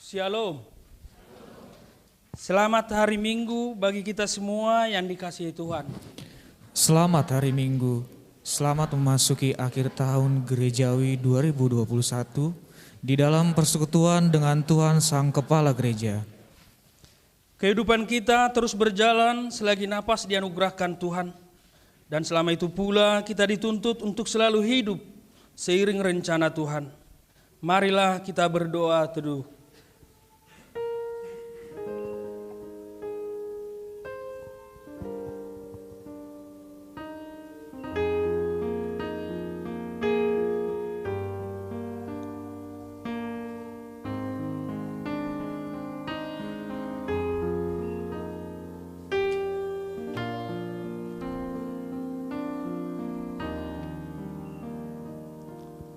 Shalom. Selamat hari Minggu bagi kita semua yang dikasihi Tuhan. Selamat hari Minggu. Selamat memasuki akhir tahun gerejawi 2021 di dalam persekutuan dengan Tuhan Sang Kepala Gereja. Kehidupan kita terus berjalan selagi napas dianugerahkan Tuhan. Dan selama itu pula kita dituntut untuk selalu hidup seiring rencana Tuhan. Marilah kita berdoa teduh.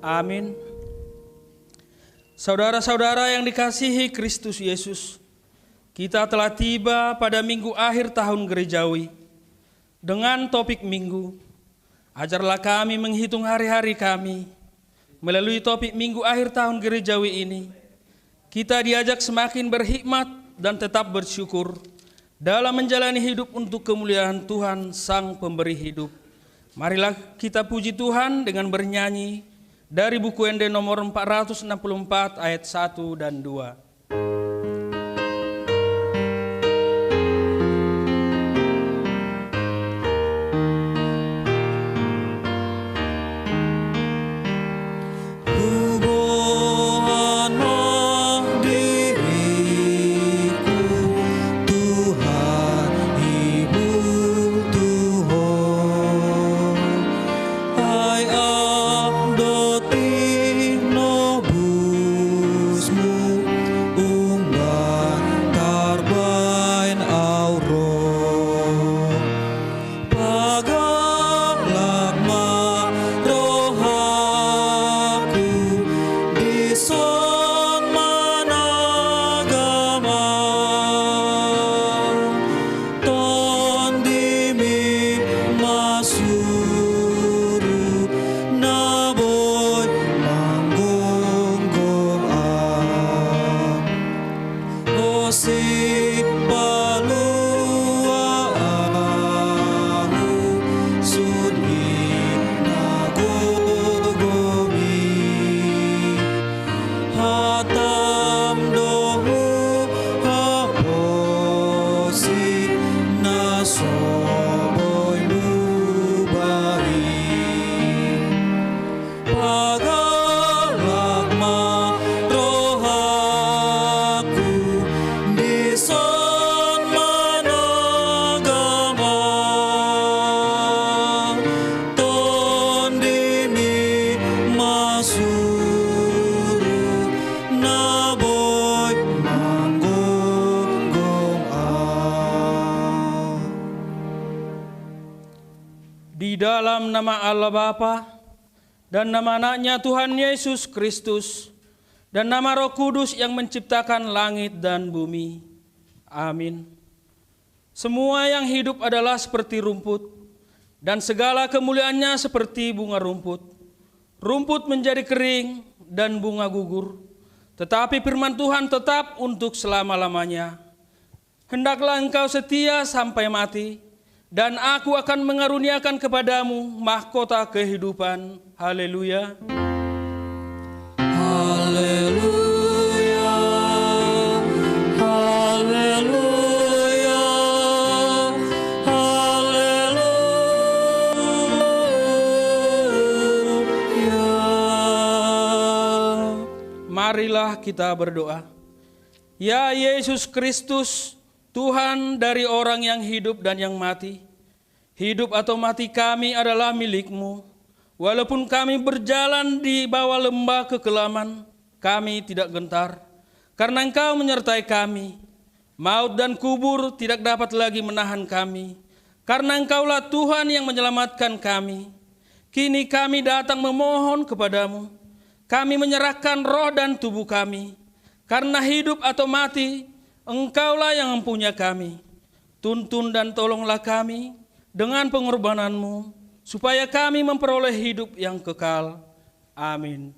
Amin. Saudara-saudara yang dikasihi Kristus Yesus, kita telah tiba pada minggu akhir tahun gerejawi. Dengan topik minggu, ajarlah kami menghitung hari-hari kami. Melalui topik minggu akhir tahun gerejawi ini, kita diajak semakin berhikmat dan tetap bersyukur dalam menjalani hidup untuk kemuliaan Tuhan Sang Pemberi Hidup. Marilah kita puji Tuhan dengan bernyanyi dari buku ND nomor 464 ayat 1 dan 2. Di dalam nama Allah Bapa dan nama anaknya Tuhan Yesus Kristus dan nama Roh Kudus yang menciptakan langit dan bumi. Amin. Semua yang hidup adalah seperti rumput dan segala kemuliaannya seperti bunga rumput. Rumput menjadi kering dan bunga gugur, tetapi firman Tuhan tetap untuk selama-lamanya. Hendaklah engkau setia sampai mati, dan aku akan mengaruniakan kepadamu mahkota kehidupan. Haleluya. Haleluya. Haleluya. Haleluya. Marilah kita berdoa. Ya Yesus Kristus, Tuhan dari orang yang hidup dan yang mati, hidup atau mati kami adalah milik-Mu. Walaupun kami berjalan di bawah lembah kekelaman, kami tidak gentar, karena Engkau menyertai kami. Maut dan kubur tidak dapat lagi menahan kami, karena Engkaulah Tuhan yang menyelamatkan kami. Kini kami datang memohon kepadamu, kami menyerahkan roh dan tubuh kami, karena hidup atau mati, Engkaulah yang mempunyai kami. Tuntun dan tolonglah kami dengan pengorbanan-Mu, supaya kami memperoleh hidup yang kekal. Amin.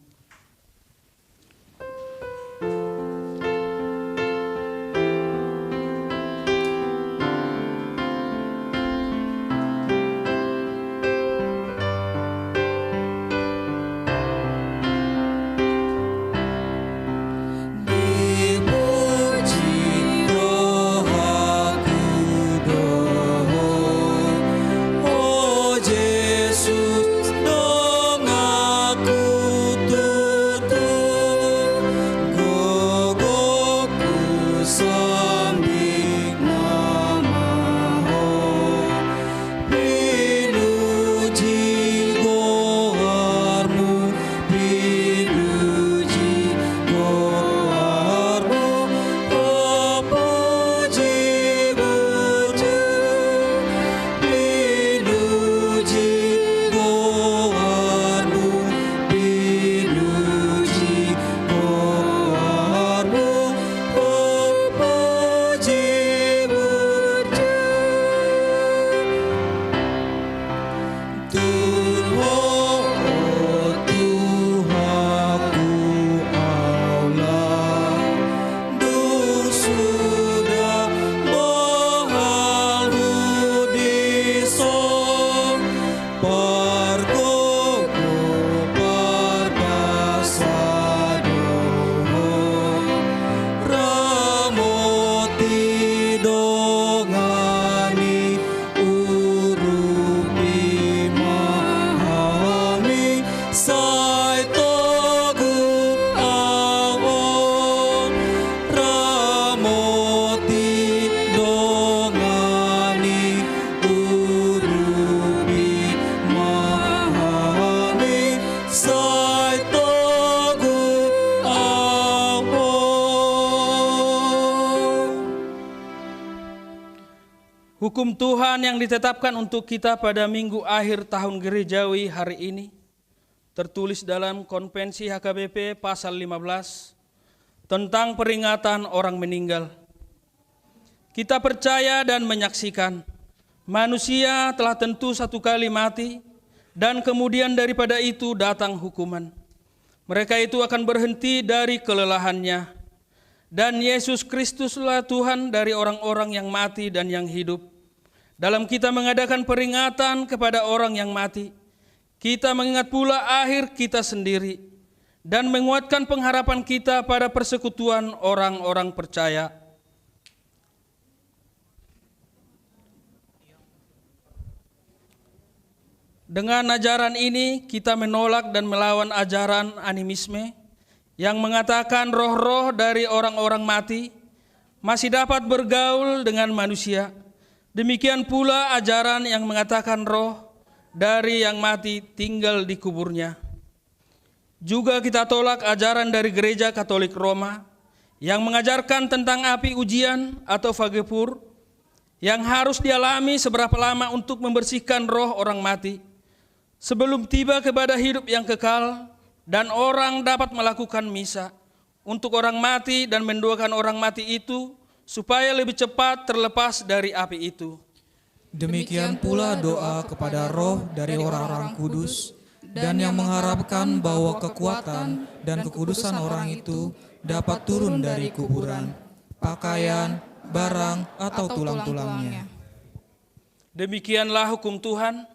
Hukum Tuhan yang ditetapkan untuk kita pada minggu akhir tahun gerejawi hari ini tertulis dalam Konvensi HKBP pasal 15 tentang peringatan orang meninggal. Kita percaya dan menyaksikan manusia telah tentu satu kali mati dan kemudian daripada itu datang hukuman. Mereka itu akan berhenti dari kelelahannya. Dan Yesus Kristuslah Tuhan dari orang-orang yang mati dan yang hidup. Dalam kita mengadakan peringatan kepada orang yang mati, kita mengingat pula akhir kita sendiri dan menguatkan pengharapan kita pada persekutuan orang-orang percaya. Dengan ajaran ini kita menolak dan melawan ajaran animisme yang mengatakan roh-roh dari orang-orang mati masih dapat bergaul dengan manusia. Demikian pula ajaran yang mengatakan roh dari yang mati tinggal di kuburnya. Juga kita tolak ajaran dari Gereja Katolik Roma yang mengajarkan tentang api ujian atau fagepur yang harus dialami seberapa lama untuk membersihkan roh orang mati sebelum tiba kepada hidup yang kekal, dan orang dapat melakukan misa untuk orang mati dan mendoakan orang mati itu supaya lebih cepat terlepas dari api itu. Demikian pula doa kepada roh dari orang-orang kudus dan yang mengharapkan bahwa kekuatan dan kekudusan orang itu dapat turun dari kuburan, pakaian, barang, atau tulang-tulangnya. Demikianlah hukum Tuhan.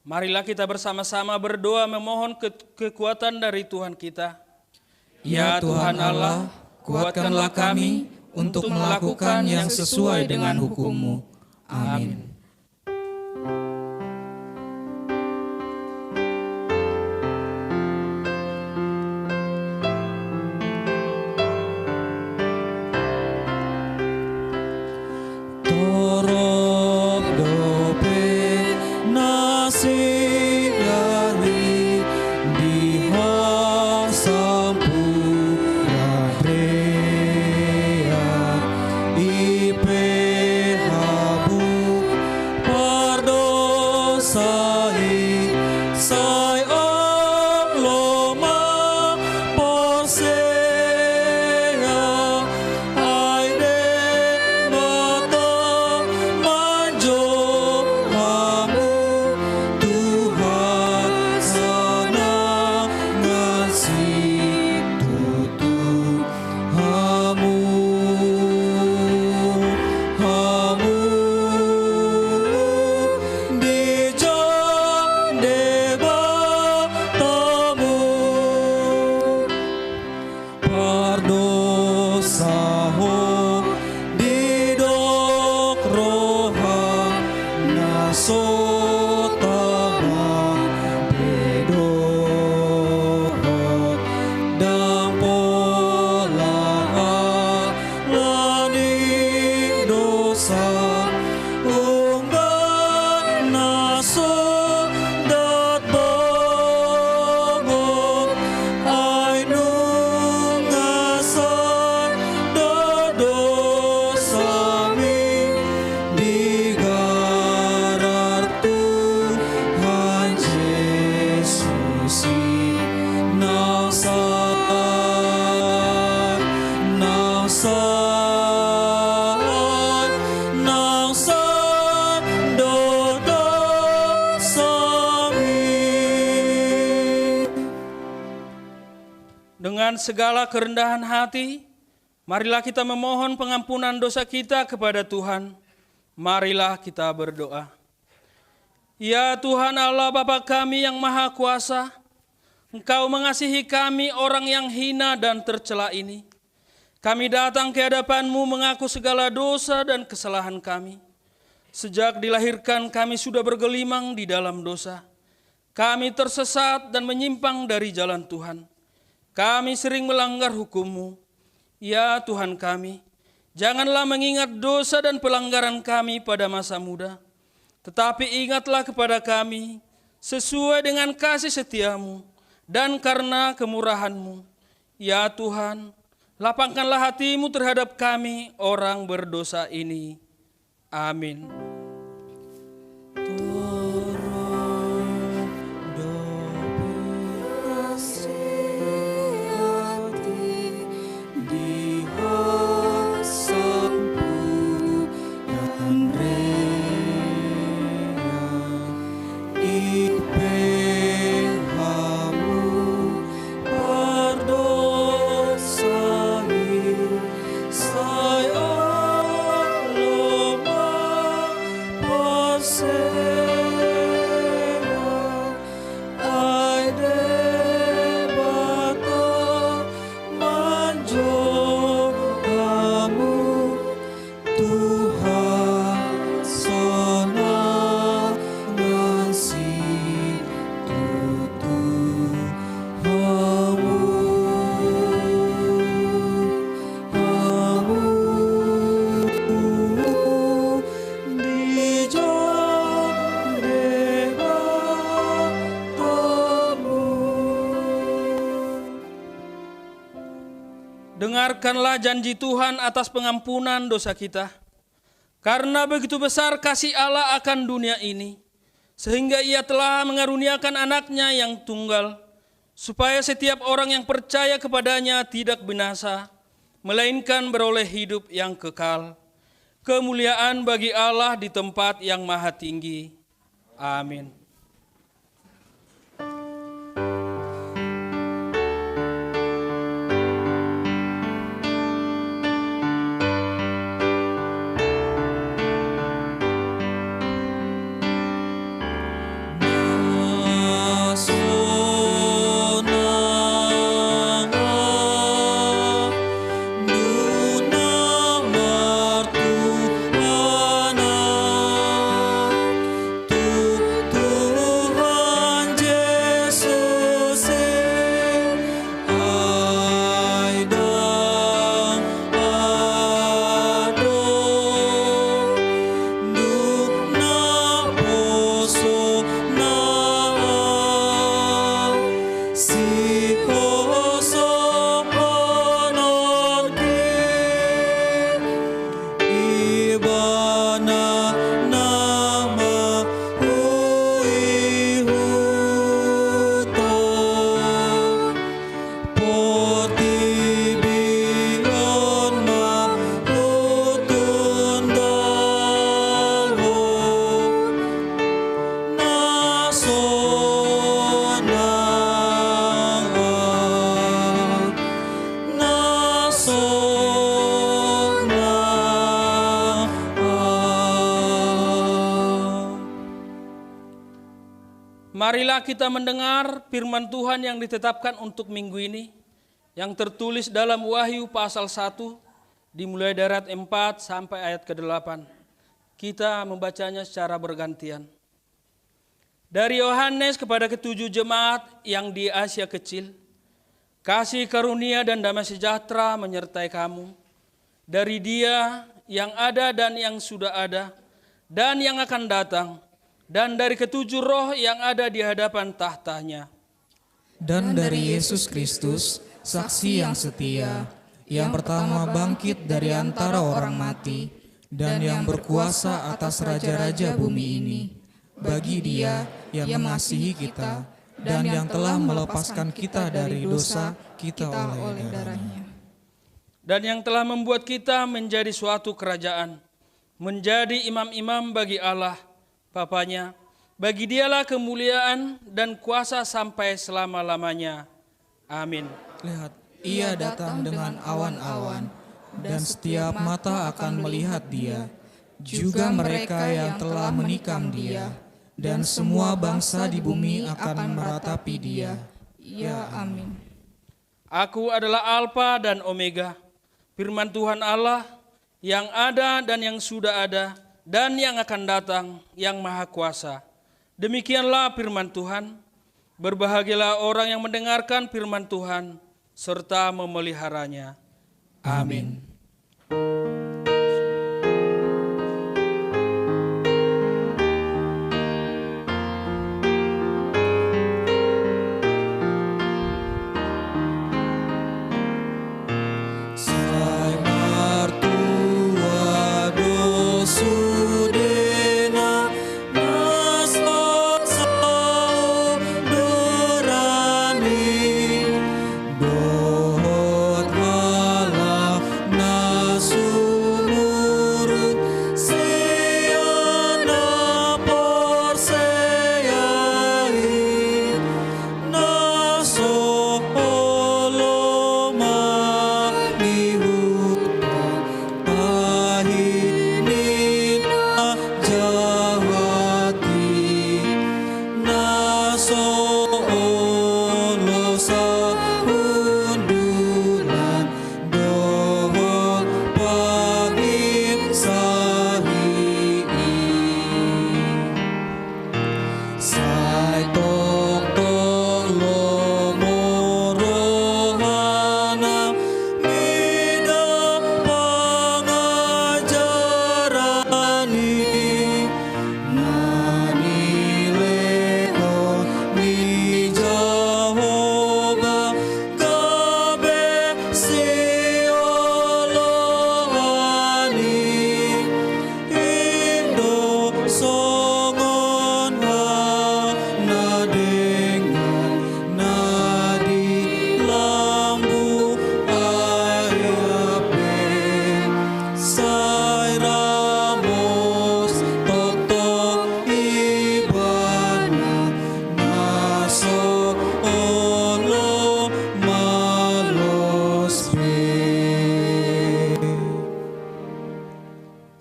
Marilah kita bersama-sama berdoa memohon kekuatan dari Tuhan kita. Ya Tuhan Allah, kuatkanlah kami untuk melakukan yang sesuai dengan hukum-Mu. Amin. Dengan segala kerendahan hati, marilah kita memohon pengampunan dosa kita kepada Tuhan. Marilah kita berdoa. Ya Tuhan Allah Bapa kami yang Maha Kuasa, Engkau mengasihi kami orang yang hina dan tercela ini. Kami datang ke hadapan-Mu mengaku segala dosa dan kesalahan kami. Sejak dilahirkan kami sudah bergelimang di dalam dosa. Kami tersesat dan menyimpang dari jalan Tuhan. Kami sering melanggar hukum-Mu. Ya Tuhan kami, janganlah mengingat dosa dan pelanggaran kami pada masa muda, tetapi ingatlah kepada kami sesuai dengan kasih setia-Mu dan karena kemurahan-Mu. Ya Tuhan, lapangkanlah hati-Mu terhadap kami orang berdosa ini. Amin. dengarkanlah janji Tuhan atas pengampunan dosa kita. Karena begitu besar kasih Allah akan dunia ini, sehingga Ia telah mengaruniakan anaknya yang tunggal, supaya setiap orang yang percaya kepadanya tidak binasa, melainkan beroleh hidup yang kekal. Kemuliaan bagi Allah di tempat yang maha tinggi. Amin. Marilah kita mendengar firman Tuhan yang ditetapkan untuk minggu ini, yang tertulis dalam Wahyu pasal 1, dimulai dari ayat 4 sampai ayat ke-8. Kita membacanya secara bergantian. Dari Yohanes kepada ketujuh jemaat yang di Asia Kecil, kasih karunia dan damai sejahtera menyertai kamu, dari Dia yang ada dan yang sudah ada, dan yang akan datang, dan dari ketujuh roh yang ada di hadapan tahtanya. Dan dari Yesus Kristus, saksi yang setia, yang pertama bangkit dari antara orang mati, dan yang berkuasa atas raja-raja bumi ini. Bagi Dia yang mengasihi kita, dan yang telah melepaskan kita dari dosa kita oleh darah-Nya. Dan yang telah membuat kita menjadi suatu kerajaan, menjadi imam-imam bagi Allah, Bapanya. Bagi Dialah kemuliaan dan kuasa sampai selama-lamanya. Amin. Lihat, Ia datang dengan awan-awan, dan setiap mata akan melihat Dia, juga mereka yang telah menikam Dia, dan semua bangsa di bumi akan meratapi Dia. Ya, amin. Aku adalah Alfa dan Omega, firman Tuhan Allah, yang ada dan yang sudah ada, dan yang akan datang, yang maha kuasa. Demikianlah firman Tuhan. Berbahagialah orang yang mendengarkan firman Tuhan, serta memeliharanya. Amin. Dohot Allah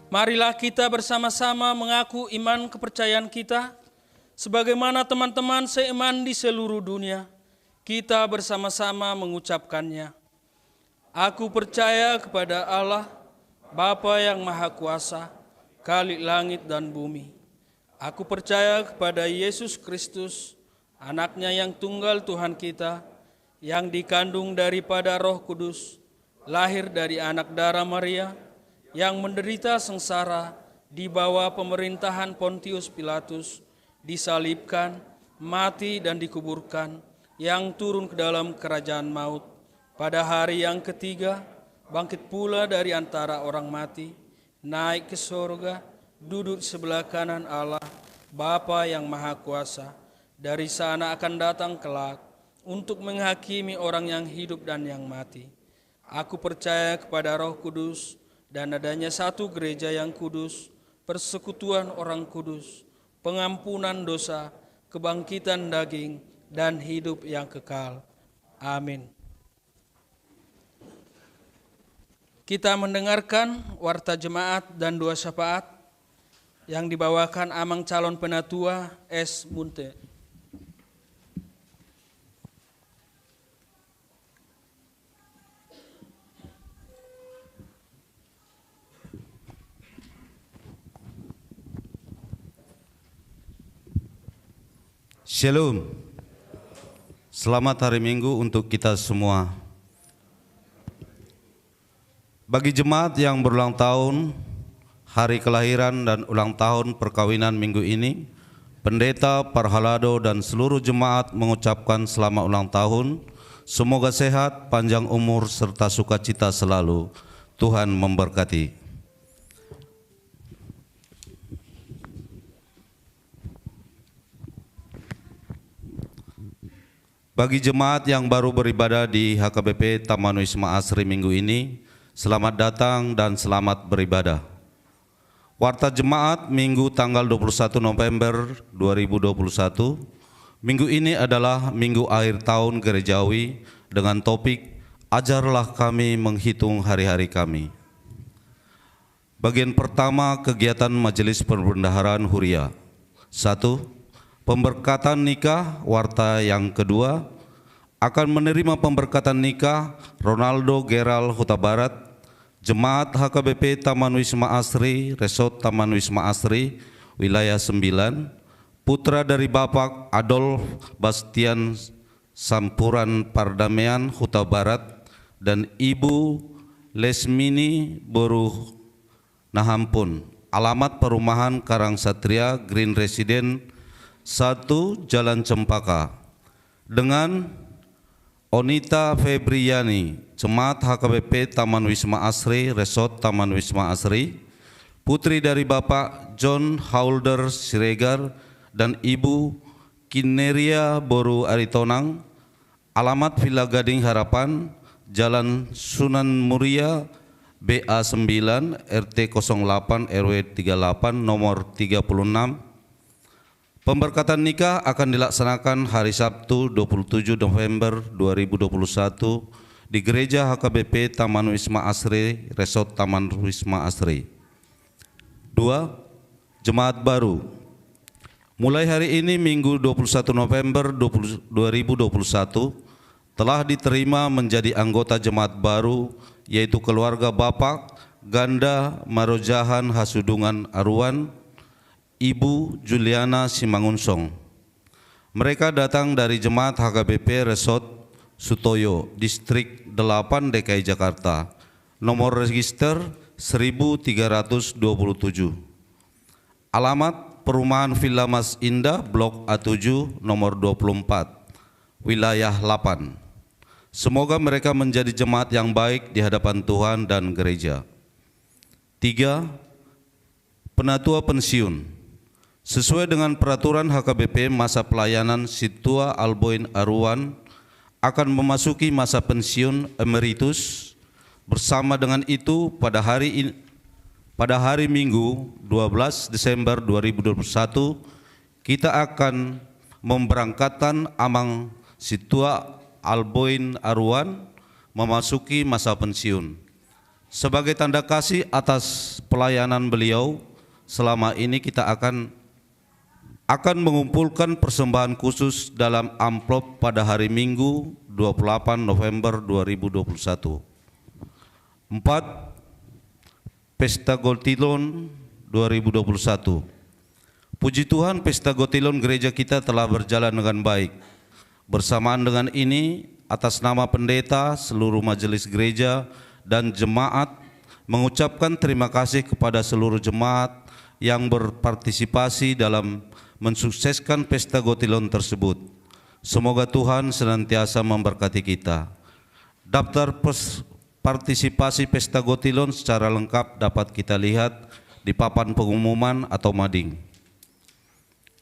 Marilah kita bersama-sama mengaku iman kepercayaan kita, sebagaimana teman-teman seiman di seluruh dunia. Kita bersama-sama mengucapkannya. Aku percaya kepada Allah, Bapa yang Maha Kuasa, Khalik langit dan bumi. Aku percaya kepada Yesus Kristus, Anaknya yang tunggal Tuhan kita, yang dikandung daripada Roh Kudus, lahir dari anak darah Maria, yang menderita sengsara di bawah pemerintahan Pontius Pilatus, disalibkan, mati dan dikuburkan, yang turun ke dalam kerajaan maut. Pada hari yang ketiga, bangkit pula dari antara orang mati, naik ke surga, duduk sebelah kanan Allah, Bapa yang Maha Kuasa. Dari sana akan datang kelak untuk menghakimi orang yang hidup dan yang mati. Aku percaya kepada Roh Kudus, dan adanya satu gereja yang kudus, persekutuan orang kudus, pengampunan dosa, kebangkitan daging, dan hidup yang kekal. Amin. Kita mendengarkan warta jemaat dan doa syafaat yang dibawakan Amang Calon Penatua S. Munte. Shalom. Selamat hari Minggu untuk kita semua. Bagi jemaat yang berulang tahun, hari kelahiran dan ulang tahun perkawinan minggu ini, Pendeta Parhalado dan seluruh jemaat mengucapkan selamat ulang tahun. Semoga sehat, panjang umur, serta sukacita selalu. Tuhan memberkati. Bagi jemaat yang baru beribadah di HKBP Taman Wisma Asri minggu ini, selamat datang dan selamat beribadah. Warta jemaat Minggu tanggal 21 November 2021, minggu ini adalah minggu akhir tahun gerejawi dengan topik Ajarlah kami menghitung hari-hari kami. Bagian pertama, kegiatan Majelis Perbendaharaan Huria. 1. Pemberkatan nikah. Warta yang kedua, akan menerima pemberkatan nikah Ronaldo Geral Huta Barat, Jemaat HKBP Taman Wisma Asri, Resort Taman Wisma Asri, Wilayah 9, putra dari Bapak Adolf Bastian Sampuran Pardamaian Huta Barat, dan Ibu Lesmini Boruh Nahampun. Alamat perumahan Karang Satria, Green Resident 1 Jalan Cempaka. Dengan Onita Febriani, Jemaat HKBP Taman Wisma Asri, Resort Taman Wisma Asri, putri dari Bapak John Haulder Siregar dan Ibu Kineria Boru Aritonang. Alamat Villa Gading Harapan, Jalan Sunan Muria, BA 9, RT 08, RW 38, nomor 36. Pemberkatan nikah akan dilaksanakan hari Sabtu 27 November 2021 di Gereja HKBP Taman Wisma Asri, Resort Taman Wisma Asri. 2. Jemaat baru. Mulai hari ini Minggu 21 November 2021 telah diterima menjadi anggota jemaat baru, yaitu keluarga Bapak Ganda Marojahan Hasudungan Aruan, Ibu Juliana Simangunsong. Mereka datang dari Jemaat HKBP Resort Sutoyo, Distrik 8 DKI Jakarta, nomor register 1327. Alamat perumahan Villa Mas Indah, Blok A7, nomor 24, Wilayah 8. Semoga mereka menjadi jemaat yang baik di hadapan Tuhan dan gereja. 3. Penatua pensiun. Sesuai dengan peraturan HKBP, masa pelayanan Situa Alboin Aruan akan memasuki masa pensiun emeritus. Bersama dengan itu, pada hari Minggu 12 Desember 2021, kita akan memberangkatkan Amang Situa Alboin Aruan memasuki masa pensiun. Sebagai tanda kasih atas pelayanan beliau, selama ini kita akan mengumpulkan persembahan khusus dalam amplop pada hari Minggu 28 November 2021. 4. Pesta Gotilon 2021. Puji Tuhan, Pesta Gotilon gereja kita telah berjalan dengan baik. Bersamaan dengan ini, atas nama pendeta, seluruh majelis gereja, dan jemaat mengucapkan terima kasih kepada seluruh jemaat yang berpartisipasi dalam mensukseskan Pesta Gotilon tersebut. Semoga Tuhan senantiasa memberkati kita. Daftar partisipasi Pesta Gotilon secara lengkap dapat kita lihat di papan pengumuman atau mading.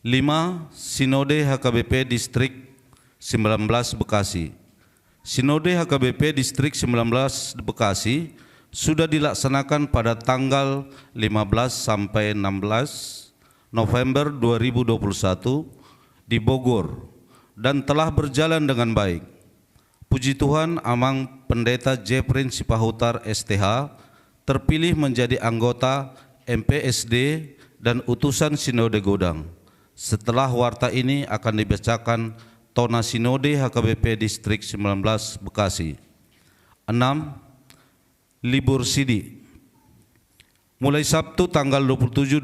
5. Sinode HKBP Distrik 19 Bekasi. Sinode HKBP Distrik 19 Bekasi sudah dilaksanakan pada tanggal 15 sampai 16 November 2021 di Bogor dan telah berjalan dengan baik. Puji Tuhan, Amang Pendeta Jeprin Sipahutar STH terpilih menjadi anggota MPSD dan utusan Sinode Godang. Setelah warta ini akan dibacakan Tona Sinode HKBP Distrik 19 Bekasi. 6. Libur Sidi. Mulai Sabtu tanggal 27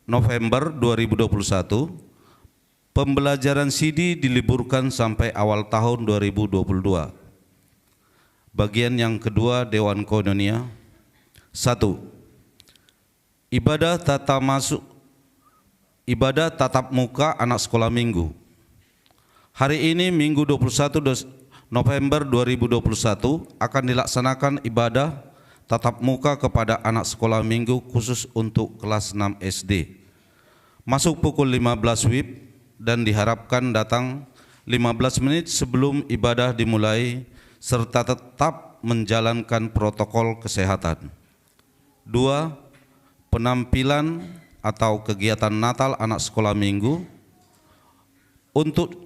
November 2021, pembelajaran Sidi diliburkan sampai awal tahun 2022. Bagian yang kedua Dewan Koinonia. 1. Ibadah tatap muka anak sekolah minggu. Hari ini Minggu 21 November 2021 akan dilaksanakan ibadah tatap muka kepada anak sekolah minggu khusus untuk kelas 6 SD. Masuk pukul 15 WIB dan diharapkan datang 15 menit sebelum ibadah dimulai serta tetap menjalankan protokol kesehatan. 2. Penampilan atau kegiatan Natal anak sekolah minggu. Untuk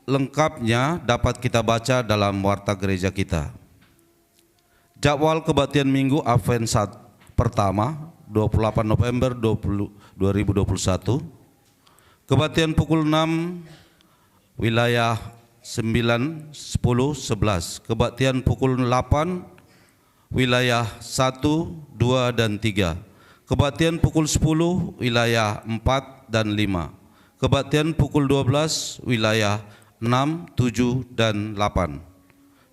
lengkapnya dapat kita baca dalam warta gereja kita. Jadwal kebaktian Minggu Advent pertama 28 November 2021. Kebaktian pukul 6 wilayah 9, 10, 11. Kebaktian pukul 8 wilayah 1, 2 dan 3. Kebaktian pukul 10 wilayah 4 dan 5. Kebaktian pukul 12 wilayah 6, 7, dan 8.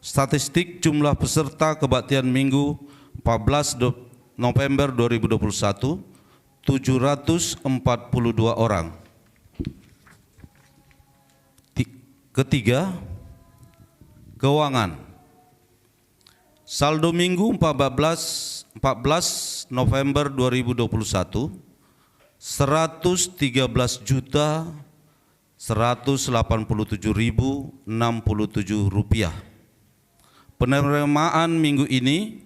Statistik jumlah peserta kebaktian Minggu 14 November 2021, 742 orang. Ketiga, keuangan. Saldo Minggu 14 November 2021, 113.187.067 rupiah. Penerimaan minggu ini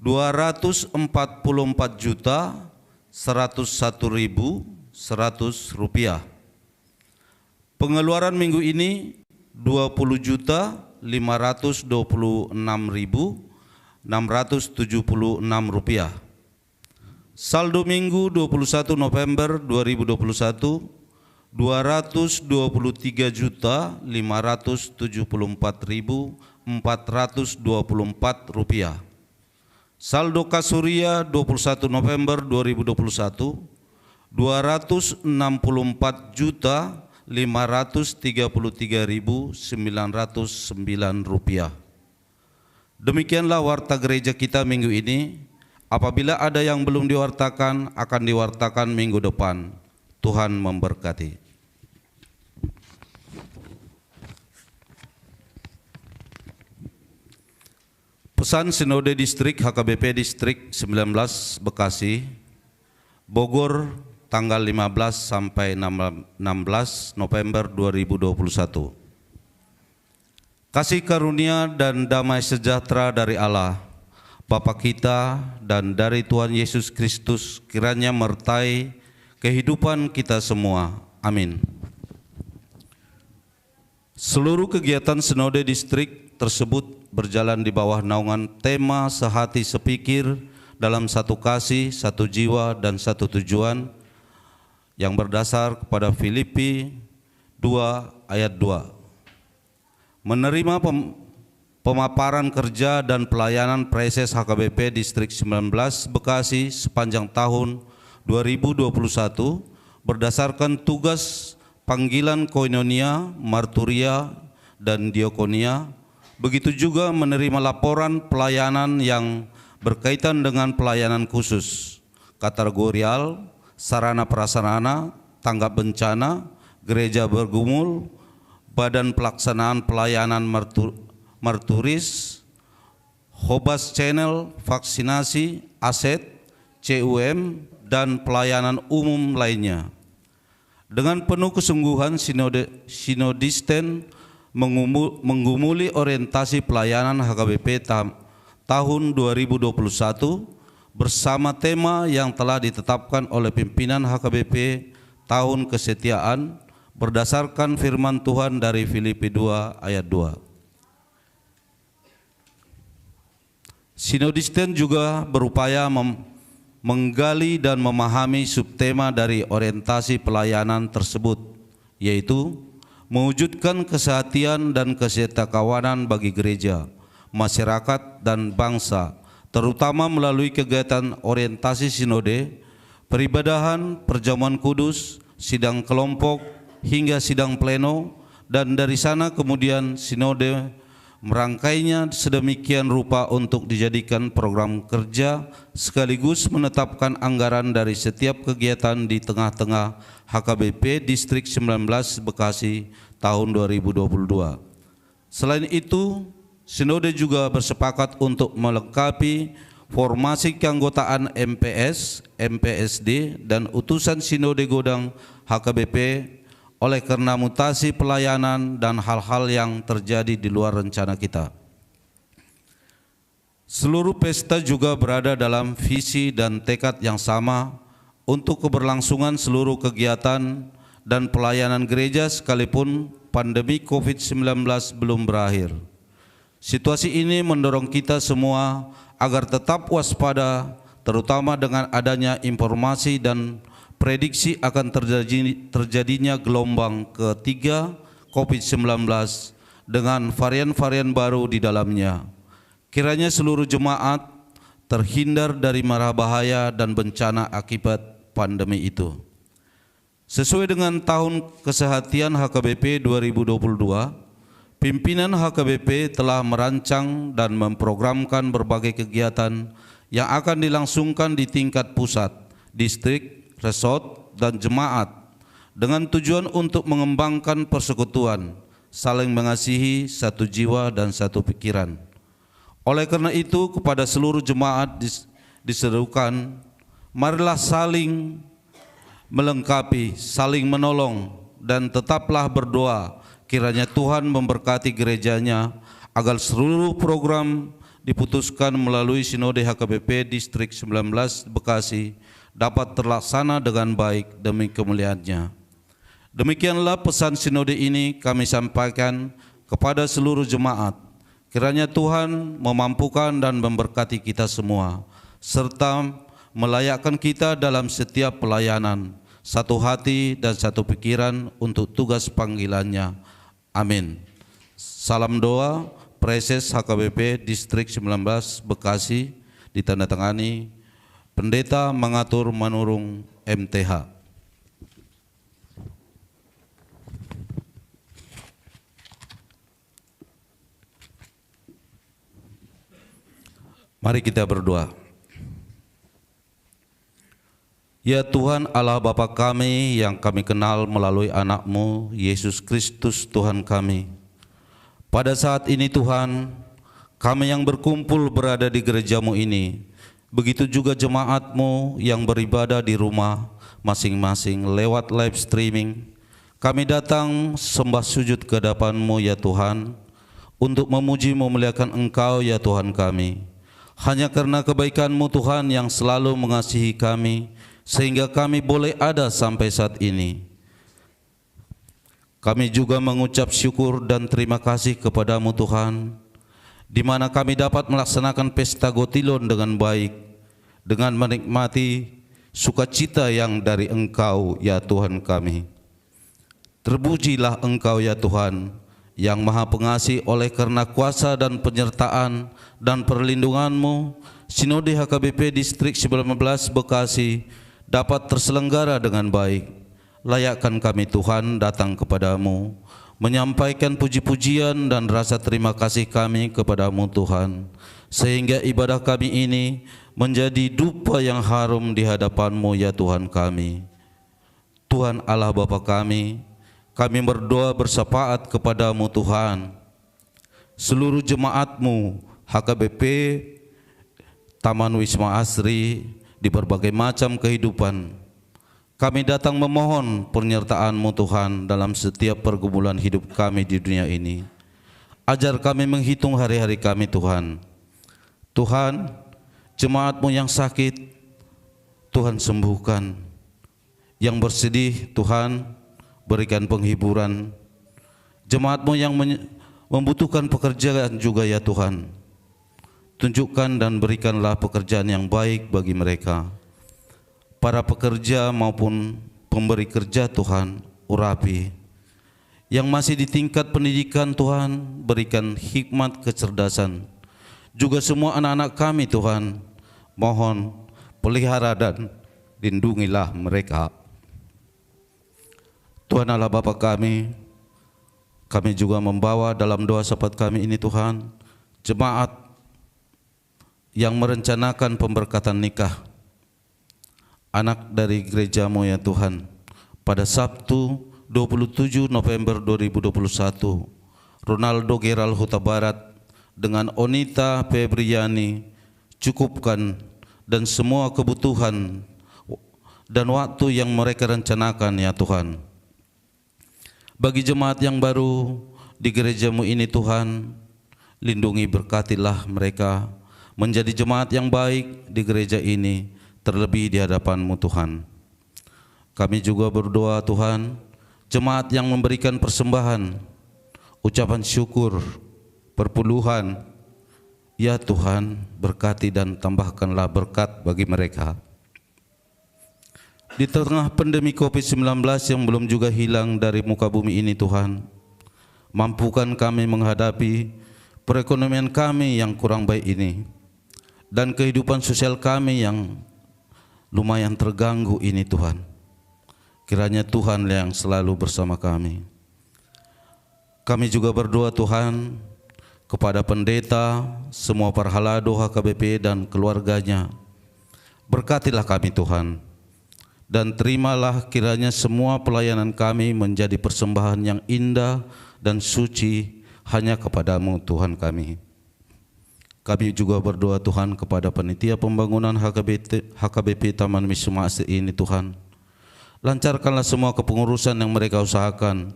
244.101.100 rupiah. Pengeluaran minggu ini 20.526.676 rupiah. Saldo Minggu 21 November 2021 223.574.424 rupiah. Saldo Kasuria 21 November 2021 264.533.909 rupiah. Demikianlah warta gereja kita minggu ini. Apabila ada yang belum diwartakan, akan diwartakan minggu depan. Tuhan memberkati. Pesan Sinode Distrik HKBP Distrik 19 Bekasi, Bogor, tanggal 15 sampai 16 November 2021. Kasih karunia dan damai sejahtera dari Allah, Bapa kita dan dari Tuhan Yesus Kristus kiranya menyertai kehidupan kita semua. Amin. Seluruh kegiatan Sinode Distrik tersebut berjalan di bawah naungan tema sehati sepikir dalam satu kasih, satu jiwa, dan satu tujuan yang berdasar kepada Filipi 2 ayat 2. Menerima pemaparan kerja dan pelayanan Preses HKBP Distrik 19 Bekasi sepanjang tahun 2021 berdasarkan tugas panggilan koinonia, marturia, dan diakonia. Begitu juga menerima laporan pelayanan yang berkaitan dengan pelayanan khusus, kategorial, sarana prasarana, tanggap bencana, gereja bergumul, badan pelaksanaan pelayanan marturis, Hobas Channel, vaksinasi, aset, CUM, dan pelayanan umum lainnya. Dengan penuh kesungguhan, Sinodisten menggumuli orientasi pelayanan HKBP tahun 2021 bersama tema yang telah ditetapkan oleh pimpinan HKBP tahun kesetiaan berdasarkan firman Tuhan dari Filipi 2 ayat 2. Sinodisten juga berupaya menggali dan memahami subtema dari orientasi pelayanan tersebut, yaitu mewujudkan kesehatian dan kesetiakawanan bagi gereja, masyarakat, dan bangsa, terutama melalui kegiatan orientasi sinode, peribadahan, perjamuan kudus, sidang kelompok, hingga sidang pleno, dan dari sana kemudian sinode merangkainya sedemikian rupa untuk dijadikan program kerja sekaligus menetapkan anggaran dari setiap kegiatan di tengah-tengah HKBP Distrik 19 Bekasi tahun 2022. Selain itu, sinode juga bersepakat untuk melengkapi formasi keanggotaan MPS, MPSD, dan utusan sinode Godang HKBP oleh karena mutasi pelayanan dan hal-hal yang terjadi di luar rencana kita. Seluruh pesta juga berada dalam visi dan tekad yang sama untuk keberlangsungan seluruh kegiatan dan pelayanan gereja sekalipun pandemi COVID-19 belum berakhir. Situasi ini mendorong kita semua agar tetap waspada, terutama dengan adanya informasi dan prediksi akan terjadinya gelombang ketiga COVID-19 dengan varian-varian baru di dalamnya. Kiranya seluruh jemaat terhindar dari mara bahaya dan bencana akibat pandemi itu. Sesuai dengan tahun kesehatian HKBP 2022, pimpinan HKBP telah merancang dan memprogramkan berbagai kegiatan yang akan dilangsungkan di tingkat pusat, distrik, resort, dan jemaat dengan tujuan untuk mengembangkan persekutuan, saling mengasihi, satu jiwa dan satu pikiran. Oleh karena itu kepada seluruh jemaat diserukan, marilah saling melengkapi, saling menolong, dan tetaplah berdoa kiranya Tuhan memberkati gerejanya agar seluruh program diputuskan melalui Sinode HKBP Distrik 19 Bekasi dapat terlaksana dengan baik demi kemuliaan-Nya. Demikianlah pesan sinode ini kami sampaikan kepada seluruh jemaat. Kiranya Tuhan memampukan dan memberkati kita semua, serta melayakkan kita dalam setiap pelayanan, satu hati dan satu pikiran untuk tugas panggilan-Nya. Amin. Salam doa, Preses HKBP Distrik 19 Bekasi, ditandatangani Pendeta Mangatur Manurung MTH. Mari kita berdoa. Ya Tuhan Allah Bapa kami yang kami kenal melalui anak-Mu Yesus Kristus Tuhan kami. Pada saat ini Tuhan, kami yang berkumpul berada di gereja-Mu ini, begitu juga jemaat-Mu yang beribadah di rumah masing-masing lewat live streaming. Kami datang sembah sujud ke hadapan-Mu ya Tuhan, untuk memuji memuliakan Engkau ya Tuhan kami. Hanya karena kebaikan-Mu Tuhan yang selalu mengasihi kami, sehingga kami boleh ada sampai saat ini. Kami juga mengucap syukur dan terima kasih kepada-Mu Tuhan, di mana kami dapat melaksanakan pesta Gotilon dengan baik, dengan menikmati sukacita yang dari Engkau, ya Tuhan kami. Terpujilah Engkau, ya Tuhan, yang Maha Pengasih, oleh karena kuasa dan penyertaan dan perlindungan-Mu, Sinode HKBP Distrik 19 Bekasi dapat terselenggara dengan baik. Layakkan kami Tuhan datang kepadamu, menyampaikan puji-pujian dan rasa terima kasih kami kepadamu Tuhan, sehingga ibadah kami ini menjadi dupa yang harum di hadapan-Mu, ya Tuhan kami. Tuhan Allah Bapa kami berdoa bersyafat kepadamu Tuhan. Seluruh jemaat-Mu HKBP Taman Wisma Asri di berbagai macam kehidupan, kami datang memohon penyertaan-Mu Tuhan dalam setiap pergumulan hidup kami di dunia ini. Ajar kami menghitung hari-hari kami Tuhan. Tuhan, jemaat-Mu yang sakit, Tuhan sembuhkan. Yang bersedih, Tuhan, berikan penghiburan. Jemaat-Mu yang membutuhkan pekerjaan juga, ya Tuhan, tunjukkan dan berikanlah pekerjaan yang baik bagi mereka. Para pekerja maupun pemberi kerja Tuhan, urapi. Yang masih di tingkat pendidikan Tuhan, berikan hikmat kecerdasan. Juga semua anak-anak kami Tuhan, mohon pelihara dan lindungilah mereka. Tuhan Allah Bapa kami juga membawa dalam doa syafaat kami ini Tuhan, jemaat yang merencanakan pemberkatan nikah anak dari gereja-Mu, ya Tuhan, pada Sabtu 27 November 2021, Ronaldo Geral Huta Barat dengan Onita Febriani, cukupkan dan semua kebutuhan dan waktu yang mereka rencanakan, ya Tuhan. Bagi jemaat yang baru di gereja-Mu ini Tuhan, lindungi, berkatilah mereka menjadi jemaat yang baik di gereja ini, terlebih di hadapan-Mu Tuhan. Kami juga berdoa Tuhan, jemaat yang memberikan persembahan, ucapan syukur, perpuluhan, ya Tuhan, berkati dan tambahkanlah berkat bagi mereka. Di tengah pandemi COVID-19 yang belum juga hilang dari muka bumi ini Tuhan, mampukan kami menghadapi perekonomian kami yang kurang baik ini dan kehidupan sosial kami yang lumayan terganggu ini Tuhan. Kiranya Tuhan yang selalu bersama kami. Kami juga berdoa Tuhan kepada pendeta, semua parhalado HKBP dan keluarganya. Berkatilah kami Tuhan, dan terimalah kiranya semua pelayanan kami menjadi persembahan yang indah dan suci hanya kepadamu Tuhan kami. Kami juga berdoa Tuhan kepada panitia pembangunan HKBP Taman Wisma Asri ini Tuhan. Lancarkanlah semua kepengurusan yang mereka usahakan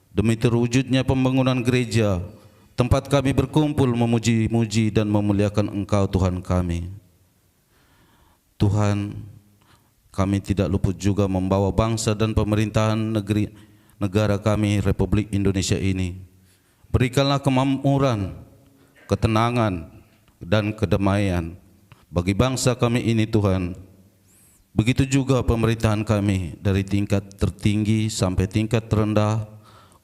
demi terwujudnya pembangunan gereja, tempat kami berkumpul memuji-muji dan memuliakan Engkau Tuhan kami. Tuhan, kami tidak luput juga membawa bangsa dan pemerintahan negara kami Republik Indonesia ini. Berikanlah kemakmuran, ketenangan, dan kedamaian bagi bangsa kami ini Tuhan. Begitu juga pemerintahan kami dari tingkat tertinggi sampai tingkat terendah.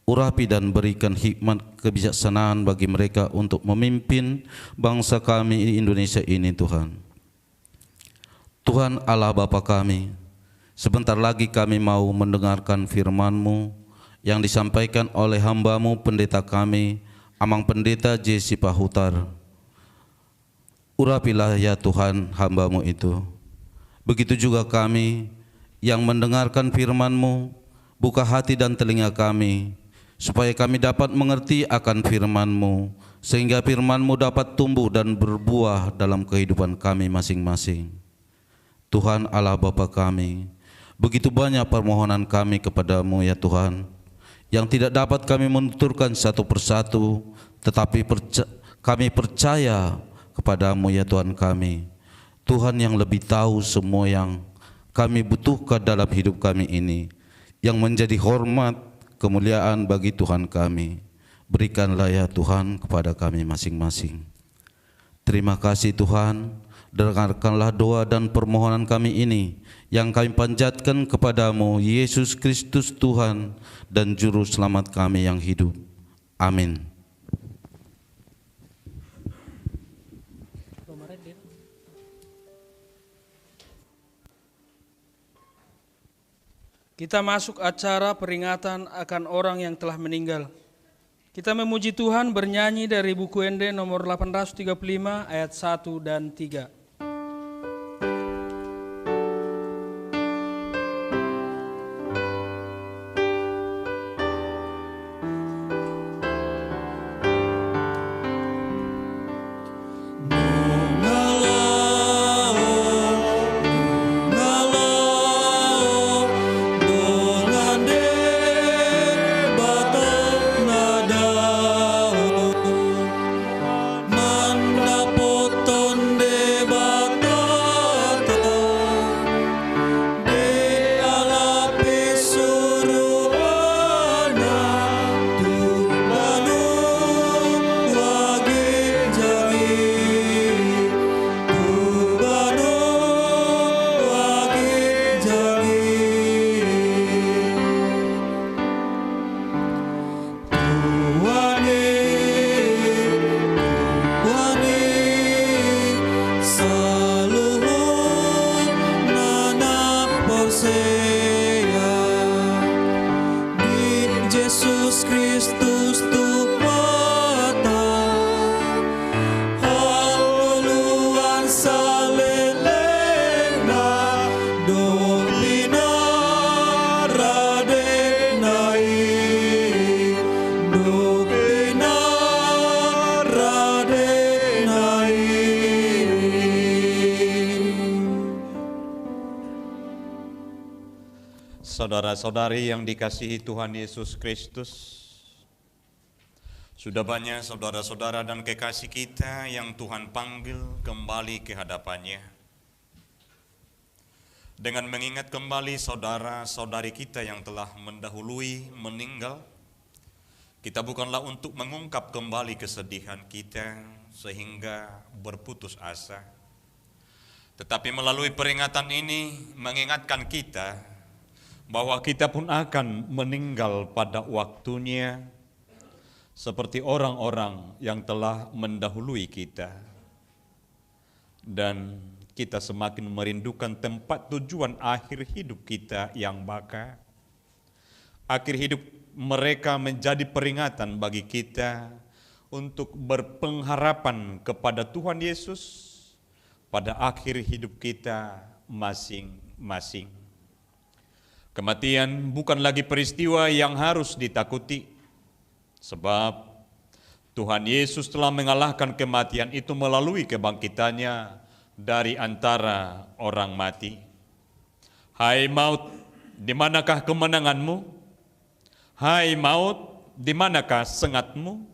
Urapi dan berikan hikmat kebijaksanaan bagi mereka untuk memimpin bangsa kami Indonesia ini Tuhan. Tuhan Allah Bapa kami, sebentar lagi kami mau mendengarkan firman-Mu yang disampaikan oleh hamba-Mu pendeta kami, Amang Pendeta J. Sipahutar. Urapilah ya Tuhan hamba-Mu itu. Begitu juga kami yang mendengarkan firman-Mu, buka hati dan telinga kami, supaya kami dapat mengerti akan firman-Mu, sehingga firman-Mu dapat tumbuh dan berbuah dalam kehidupan kami masing-masing. Tuhan Allah Bapa kami, begitu banyak permohonan kami kepadamu ya Tuhan, yang tidak dapat kami menuturkan satu persatu, tetapi kami percaya kepadamu ya Tuhan kami, Tuhan yang lebih tahu semua yang kami butuhkan dalam hidup kami ini, yang menjadi hormat, kemuliaan bagi Tuhan kami. Berikanlah ya Tuhan kepada kami masing-masing. Terima kasih Tuhan, dengarkanlah doa dan permohonan kami ini yang kami panjatkan kepadamu, Yesus Kristus Tuhan dan Juru Selamat kami yang hidup. Amin. Kita masuk acara peringatan akan orang yang telah meninggal. Kita memuji Tuhan bernyanyi dari buku ND nomor 835 ayat 1 dan 3. Saudara-saudari yang dikasihi Tuhan Yesus Kristus, sudah banyak saudara-saudara dan kekasih kita yang Tuhan panggil kembali ke hadapannya. Dengan mengingat kembali saudara-saudari kita yang telah mendahului meninggal, kita bukanlah untuk mengungkap kembali kesedihan kita sehingga berputus asa, tetapi melalui peringatan ini mengingatkan kita bahwa kita pun akan meninggal pada waktunya seperti orang-orang yang telah mendahului kita. Dan kita semakin merindukan tempat tujuan akhir hidup kita yang baka. Akhir hidup mereka menjadi peringatan bagi kita untuk berpengharapan kepada Tuhan Yesus pada akhir hidup kita masing-masing. Kematian bukan lagi peristiwa yang harus ditakuti, sebab Tuhan Yesus telah mengalahkan kematian itu melalui kebangkitannya dari antara orang mati. Hai maut, di manakah kemenanganmu? Hai maut, di manakah sengatmu?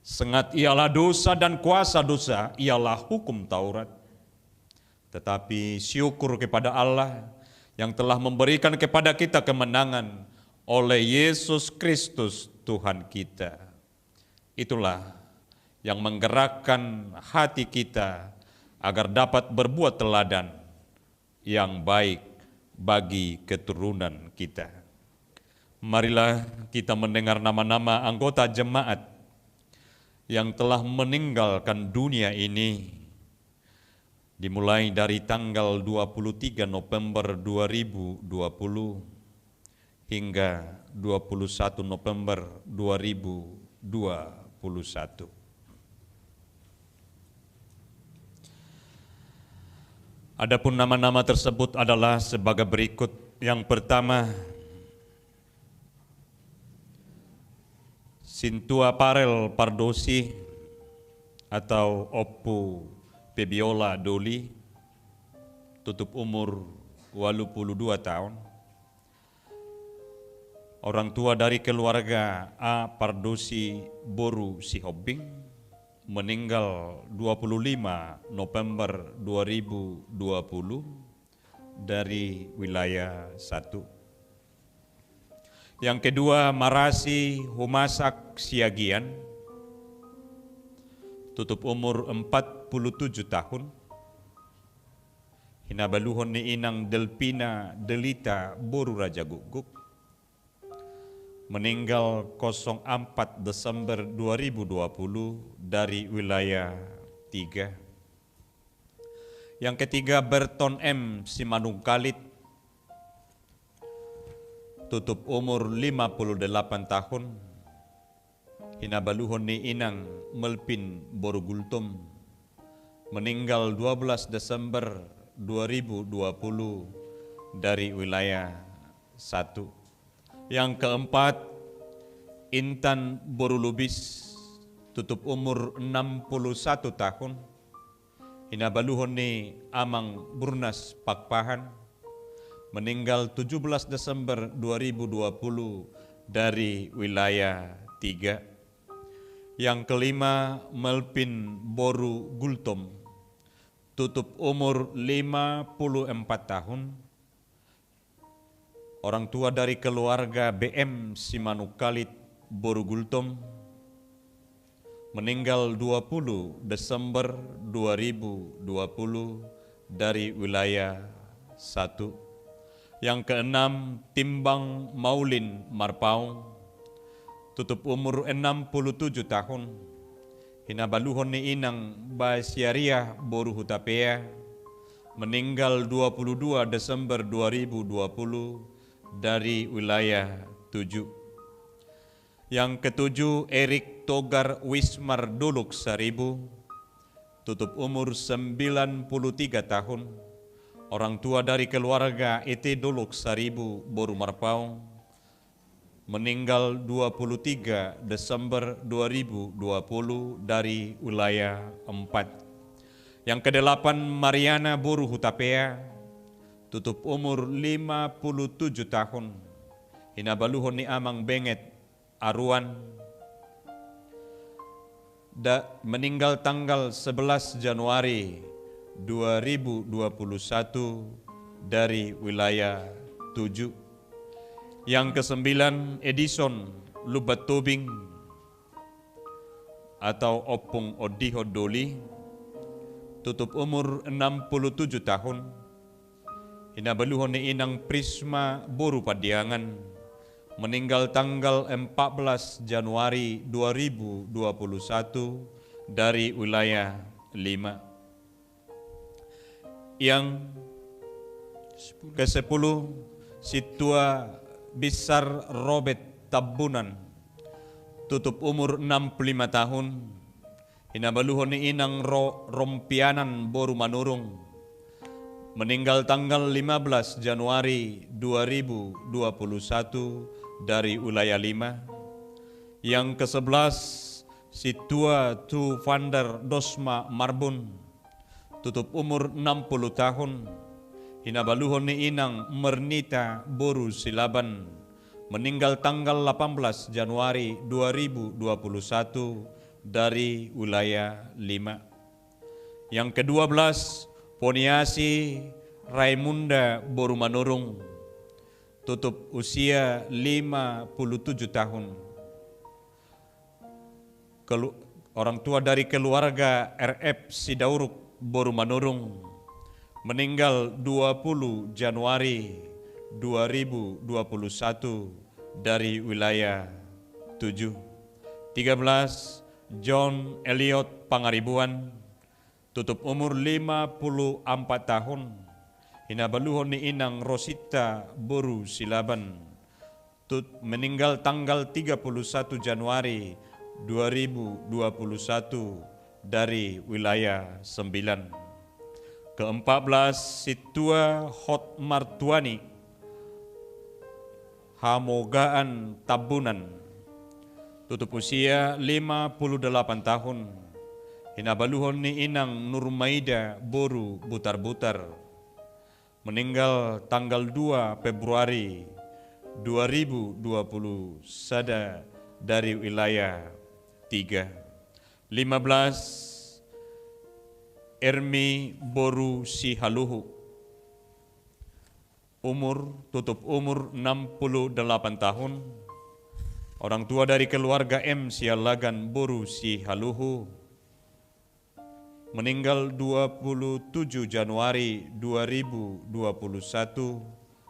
Sengat ialah dosa dan kuasa dosa ialah hukum Taurat. Tetapi syukur kepada Allah yang telah memberikan kepada kita kemenangan oleh Yesus Kristus Tuhan kita. Itulah yang menggerakkan hati kita agar dapat berbuat teladan yang baik bagi keturunan kita. Marilah kita mendengar nama-nama anggota jemaat yang telah meninggalkan dunia ini, dimulai dari tanggal 23 November 2020 hingga 21 November 2021. Adapun nama-nama tersebut adalah sebagai berikut. Yang pertama, Sintua Parel Pardosi atau Oppu Pebiola Doli, tutup umur 82 tahun. Orang tua dari keluarga A. Pardosi Boru Sihobing, meninggal 25 November 2020 dari wilayah 1. Yang kedua, Marasi Humasak Siagian, tutup umur 47 tahun. Hinabaluhon ni Inang Delpina Delita Boru Raja Guguk, meninggal 04 Desember 2020 dari wilayah 3. Yang ketiga Berton M. Simanungkalit, tutup umur 58 tahun. Hinabaluhon ni Inang Melpin Boru Gultum, meninggal 12 Desember 2020 dari wilayah 1. Yang keempat, Intan Borulubis, tutup umur 61 tahun. Hinabaluhon ni Amang Burnas Pakpahan, meninggal 17 Desember 2020 dari wilayah 3. Yang kelima, Melpin Boru Gultom, tutup umur 54 tahun, orang tua dari keluarga BM Simanungkalit Boru Gultom, meninggal 20 Desember 2020 dari wilayah 1. Yang keenam, Timbang Maulin Marpaung, tutup umur 67 tahun. Hinabaluhon ni Inang Basyariah Boru Hutapea, meninggal 22 Desember 2020 dari wilayah 7. Yang ketujuh, Erik Togar Wismar Duluk Saribu, tutup umur 93 tahun, orang tua dari keluarga ET Duluk Saribu Boru Marpaung, meninggal 23 Desember 2020 dari wilayah 4. Yang kedelapan, Mariana Boru Hutapea, tutup umur 57 tahun. Hinabaluhon ni Amang Benget Aruan, meninggal tanggal 11 Januari 2021 dari wilayah 7. Yang kesembilan, Edison Lubat Tobing atau Opung Odiho Doli, tutup umur 67 tahun. Hinabaluhon ni Inang Prisma Boru Padiangan, meninggal tanggal 14 Januari 2021 dari wilayah 5. Yang ke-10, Situa Bisar Robert Tabunan, tutup umur 65 tahun. Hinabaluhon ni Inang Rompianan Boru Manurung, meninggal tanggal 15 Januari 2021 dari wilayah 5. Yang ke-11, Situa Tu Vander Dosma Marbun, tutup umur 60 tahun. Hinabaluhon ni Inang Mernita Boru Silaban, meninggal tanggal 18 Januari 2021 dari wilayah 5. Yang ke-12, Poniasi Raimunda Boru Manurung, tutup usia 57 tahun. Orang tua dari keluarga RF Sidauruk Boru Manurung, meninggal 20 Januari 2021 dari wilayah 7. 13, John Elliot Pangaribuan, tutup umur 54 tahun. Hinabaluhon ni Inang Rosita Boru Silaban, meninggal tanggal 31 Januari 2021 dari wilayah 9. Ke-14, Situa Hot Martuani Hamogaan Tabunan, tutup usia 58 tahun. Hinabaluhon ni Inang Nurmaida Boru Butar-Butar, meninggal tanggal 2 Februari 2020 sada dari wilayah 3. 15, Ermi Boru Sihaluhu, tutup umur 68 tahun, orang tua dari keluarga M Sialagan Boru Sihaluhu, meninggal 27 Januari 2021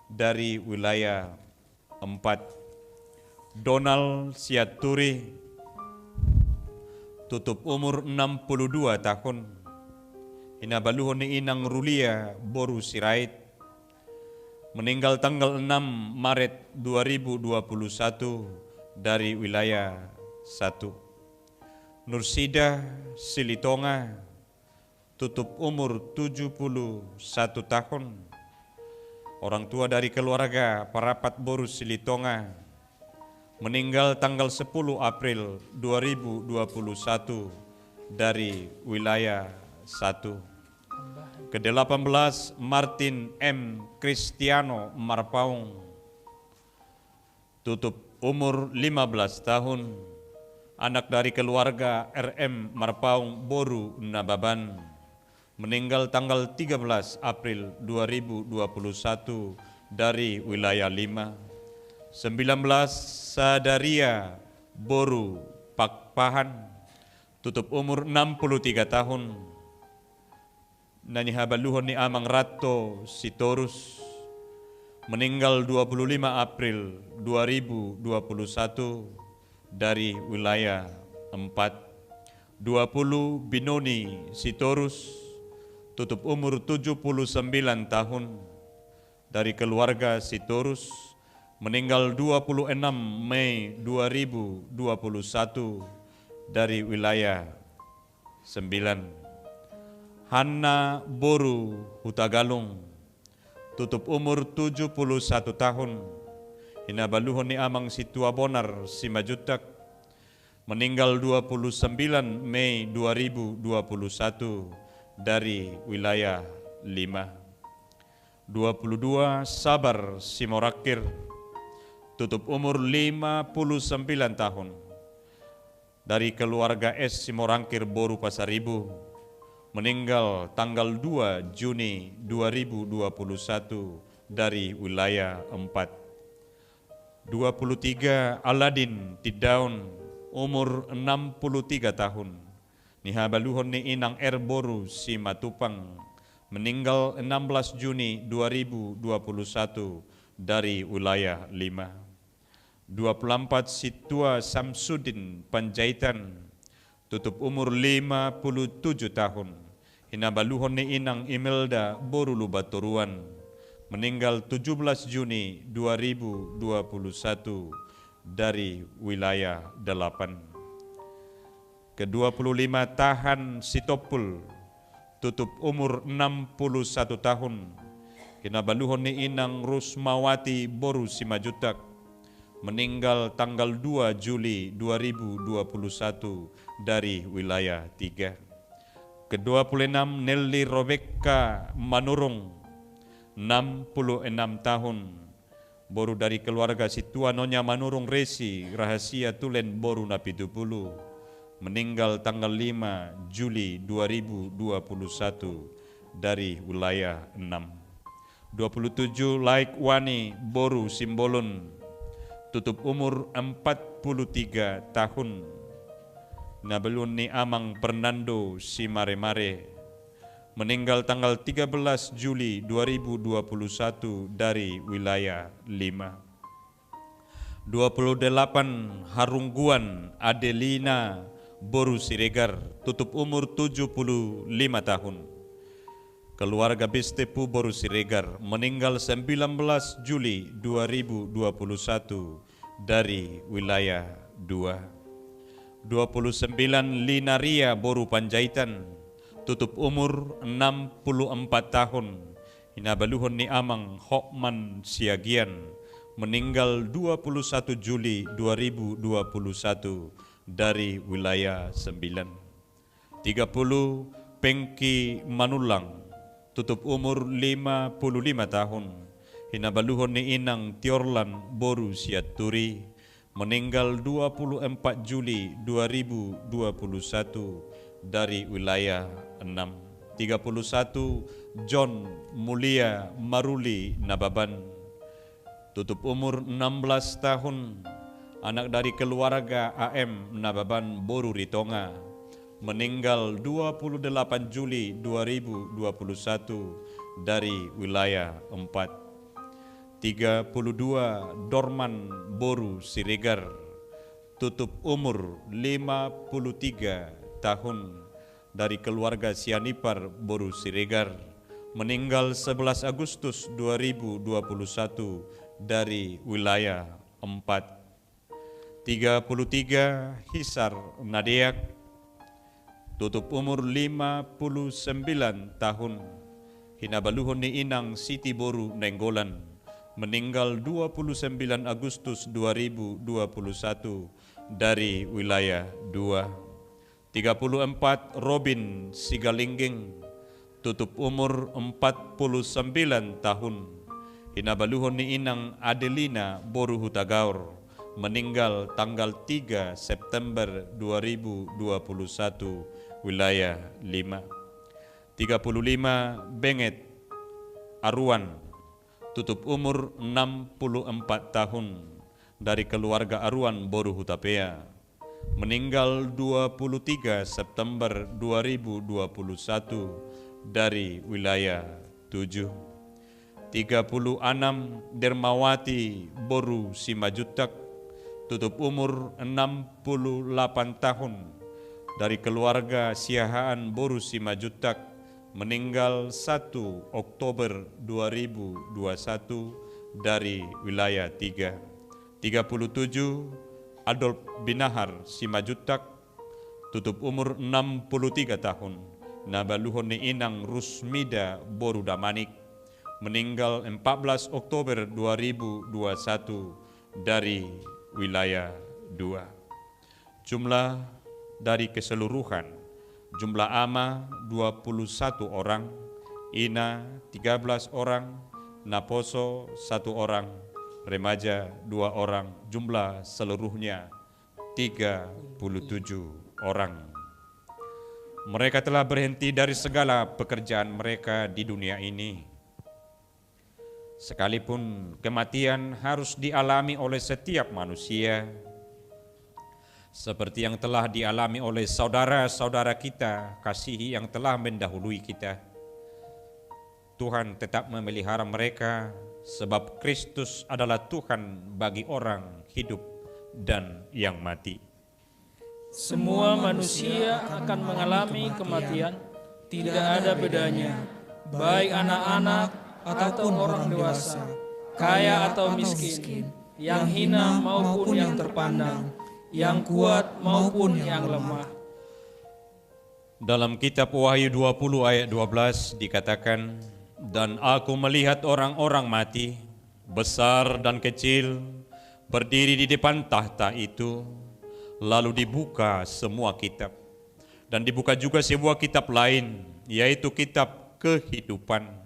dari wilayah 4. Donald Siaturi, tutup umur 62 tahun, hinabaluhon ni Inang Rulia Boru Sirait, meninggal tanggal 6 Maret 2021 dari wilayah 1. Nursida Silitonga, tutup umur 71 tahun, orang tua dari keluarga Parapat Boru Silitonga, meninggal tanggal 10 April 2021 dari wilayah 1. Ke-18 Martin M. Cristiano Marpaung, tutup umur 15 tahun, anak dari keluarga RM Marpaung Boru Nababan, meninggal tanggal 13 April 2021 dari wilayah 5. 19 Sadaria Boru Pakpahan, tutup umur 63 tahun, nanyihabaluhon ni Amang Rato Sitorus, meninggal 25 April 2021 dari wilayah 4. 20 Binoni Sitorus, tutup umur 79 tahun, dari keluarga Sitorus, meninggal 26 Mei 2021 dari wilayah 9. Hanna Boru Hutagalung, tutup umur 71 tahun, hinabaluhon ni Amang Situa Bonar Simajutak, meninggal 29 Mei 2021 dari wilayah 5. 22 Sabar Simorakir, tutup umur 59 tahun, dari keluarga S. Simorangkir Boru Pasaribu, meninggal tanggal 2 Juni 2021 dari wilayah 4. 23 Aladin Tidaun, umur 63 tahun, nihabaluhon ni Inang R. Boru Simatupang, meninggal 16 Juni 2021 dari wilayah 5. 24 Situa Samsudin Panjaitan, tutup umur 57 tahun, hinabaluhon ni Inang Imelda Boru Lubaturuan, meninggal 17 Juni 2021 dari wilayah 8. Ke-25 Tahan Sitopul, tutup umur 61 tahun, hinabaluhon ni Inang Rusmawati Boru Simajutak, meninggal tanggal 2 Juli 2021 dari wilayah 3. Ke-26 Nelly Robeka Manurung, 66 tahun, Boru dari keluarga Situa Nonya Manurung Resi Rahasia Tulen Boru Napidupulu, meninggal tanggal 5 Juli 2021 dari wilayah 6. 27 Laikwani Boru Simbolon, tutup umur 43 tahun, nabelun ni Amang Fernando Simaremare, meninggal tanggal 13 Juli 2021 dari wilayah 5. 28 Harungguan Adelina Boru Siregar, tutup umur 75 tahun, keluarga Bestepu Boru Siregar, meninggal 19 Juli 2021 dari wilayah 2. 29 Linaria Boru Panjaitan, tutup umur 64 tahun, hinabaluhon ni Amang Hokman Siagian, meninggal 21 Juli 2021 dari wilayah 9. 30 Pengki Manulang, tutup umur 55 tahun, hinabaluhon ni Inang Tiorlan Boru Siaturi, meninggal 24 Juli 2021 dari wilayah 6. 31 John Mulia Maruli Nababan, tutup umur 16 tahun, anak dari keluarga AM Nababan Boru Ritonga, meninggal 28 Juli 2021 dari wilayah 4. 32 Dorman Boru Siregar, tutup umur 53 tahun dari keluarga Sianipar Boru Siregar, meninggal 11 Agustus 2021 dari wilayah 4. 33 Hisar Nadeak, tutup umur 59 tahun, Hinabaluhon ni Inang Siti Boru Nenggolan, meninggal 29 Agustus 2021 dari wilayah 2. 34 Robin Sigalingging, tutup umur 49 tahun, Hinabaluhon ni Inang Adelina Boru Hutagaur, meninggal tanggal 3 September 2021 wilayah 5. 35 Benget Aruan, tutup umur 64 tahun dari keluarga Aruan Boru Hutapea, meninggal 23 September 2021 dari wilayah 7. 36 Dermawati Boru Simajutak, tutup umur 68 tahun dari keluarga Siahaan Boru Simajutak, meninggal 1 Oktober 2021 dari wilayah 3. 37 Adolf Binahar Simajutak, tutup umur 63 tahun, Nabaluhon ni Inang Rusmida Boru Damanik, meninggal 14 Oktober 2021 dari wilayah 2. Jumlah dari keseluruhan, jumlah ama 21 orang, ina 13 orang, naposo 1 orang, remaja 2 orang, jumlah seluruhnya 37 orang. Mereka telah berhenti dari segala pekerjaan mereka di dunia ini. Sekalipun kematian harus dialami oleh setiap manusia, seperti yang telah dialami oleh saudara-saudara kita, kasihi yang telah mendahului kita, Tuhan tetap memelihara mereka, sebab Kristus adalah Tuhan bagi orang hidup dan yang mati. Semua manusia akan mengalami kematian, tidak ada bedanya, baik anak-anak ataupun orang dewasa, kaya atau miskin, yang hina maupun yang terpandang, yang kuat maupun yang lemah. Dalam kitab Wahyu 20 ayat 12 dikatakan, dan aku melihat orang-orang mati, besar dan kecil, berdiri di depan tahta itu, lalu dibuka semua kitab. Dan dibuka juga sebuah kitab lain, yaitu kitab kehidupan.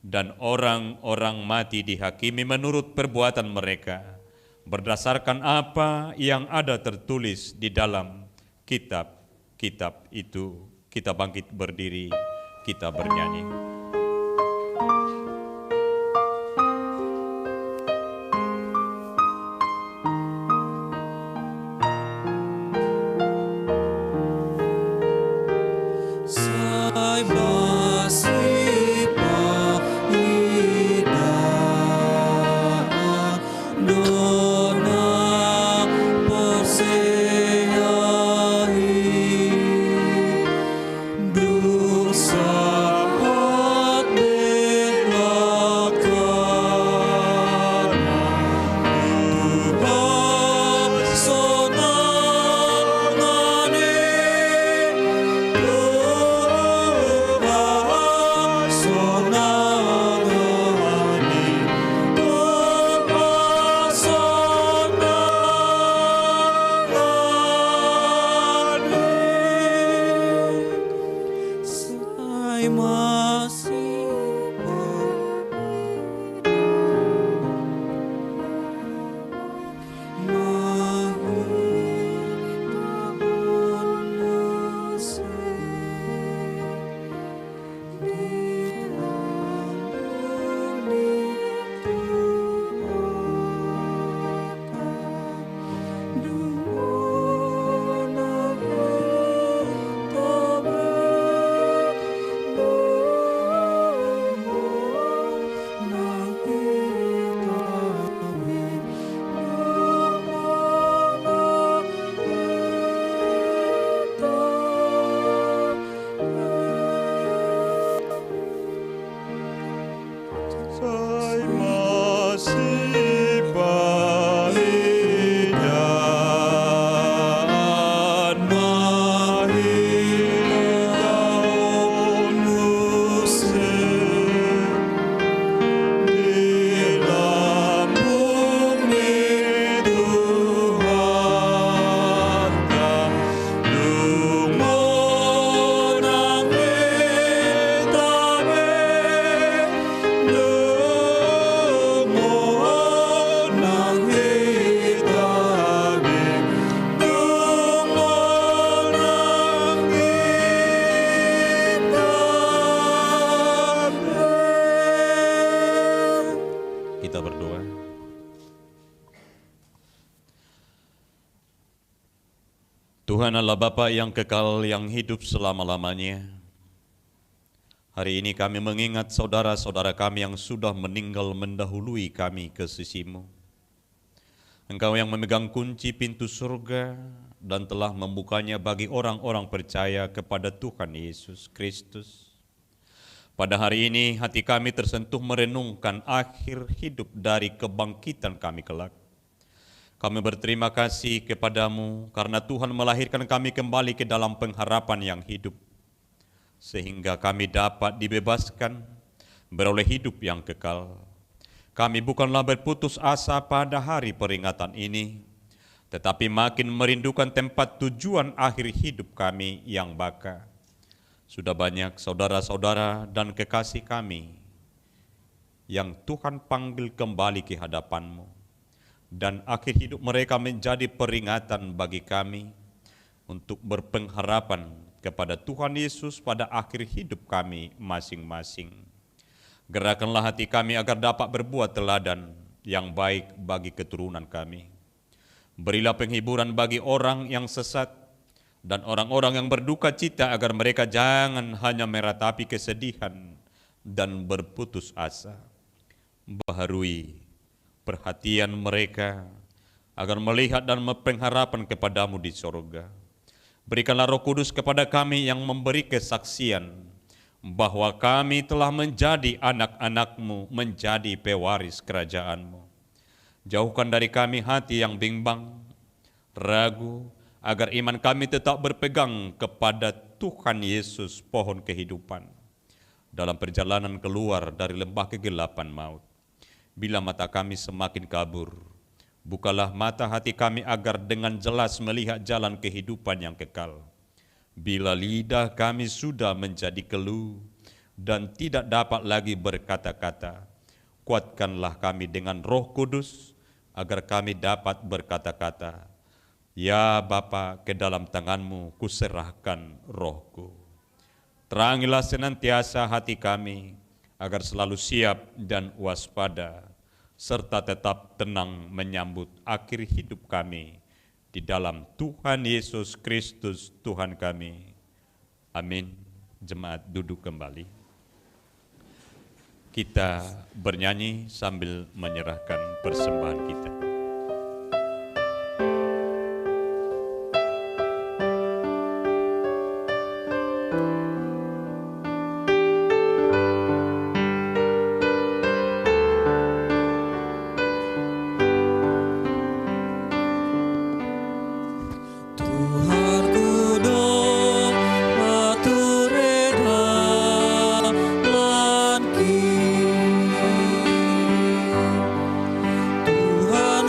Dan orang-orang mati dihakimi menurut perbuatan mereka, berdasarkan apa yang ada tertulis di dalam kitab-kitab itu. Kita bangkit berdiri, kita bernyanyi. Dosa Tuhan Allah Bapa yang kekal yang hidup selama-lamanya, hari ini kami mengingat saudara-saudara kami yang sudah meninggal mendahului kami ke sisi-Mu. Engkau yang memegang kunci pintu surga dan telah membukanya bagi orang-orang percaya kepada Tuhan Yesus Kristus. Pada hari ini hati kami tersentuh merenungkan akhir hidup dari kebangkitan kami kelak. Kami berterima kasih kepadamu karena Tuhan melahirkan kami kembali ke dalam pengharapan yang hidup, sehingga kami dapat dibebaskan, beroleh hidup yang kekal. Kami bukanlah berputus asa pada hari peringatan ini, tetapi makin merindukan tempat tujuan akhir hidup kami yang baka. Sudah banyak saudara-saudara dan kekasih kami yang Tuhan panggil kembali ke hadapan-Mu. Dan akhir hidup mereka menjadi peringatan bagi kami untuk berpengharapan kepada Tuhan Yesus pada akhir hidup kami masing-masing. Gerakanlah hati kami agar dapat berbuat teladan yang baik bagi keturunan kami. Berilah penghiburan bagi orang yang sesat dan orang-orang yang berduka cita agar mereka jangan hanya meratapi kesedihan dan berputus asa. Baharui perhatian mereka agar melihat dan berpengharapan kepadamu di sorga. Berikanlah Roh Kudus kepada kami yang memberi kesaksian bahwa kami telah menjadi anak-anak-Mu, menjadi pewaris kerajaan-Mu. Jauhkan dari kami hati yang bimbang, ragu, agar iman kami tetap berpegang kepada Tuhan Yesus, pohon kehidupan, dalam perjalanan keluar dari lembah kegelapan maut. Bila mata kami semakin kabur, bukalah mata hati kami agar dengan jelas melihat jalan kehidupan yang kekal. Bila lidah kami sudah menjadi keluh dan tidak dapat lagi berkata-kata, kuatkanlah kami dengan Roh Kudus agar kami dapat berkata-kata, ya Bapa, ke dalam tangan-Mu kuserahkan rohku. Terangilah senantiasa hati kami agar selalu siap dan waspada, serta tetap tenang menyambut akhir hidup kami di dalam Tuhan Yesus Kristus Tuhan kami. Amin. Jemaat duduk kembali. Kita bernyanyi sambil menyerahkan persembahan kita. Tuhan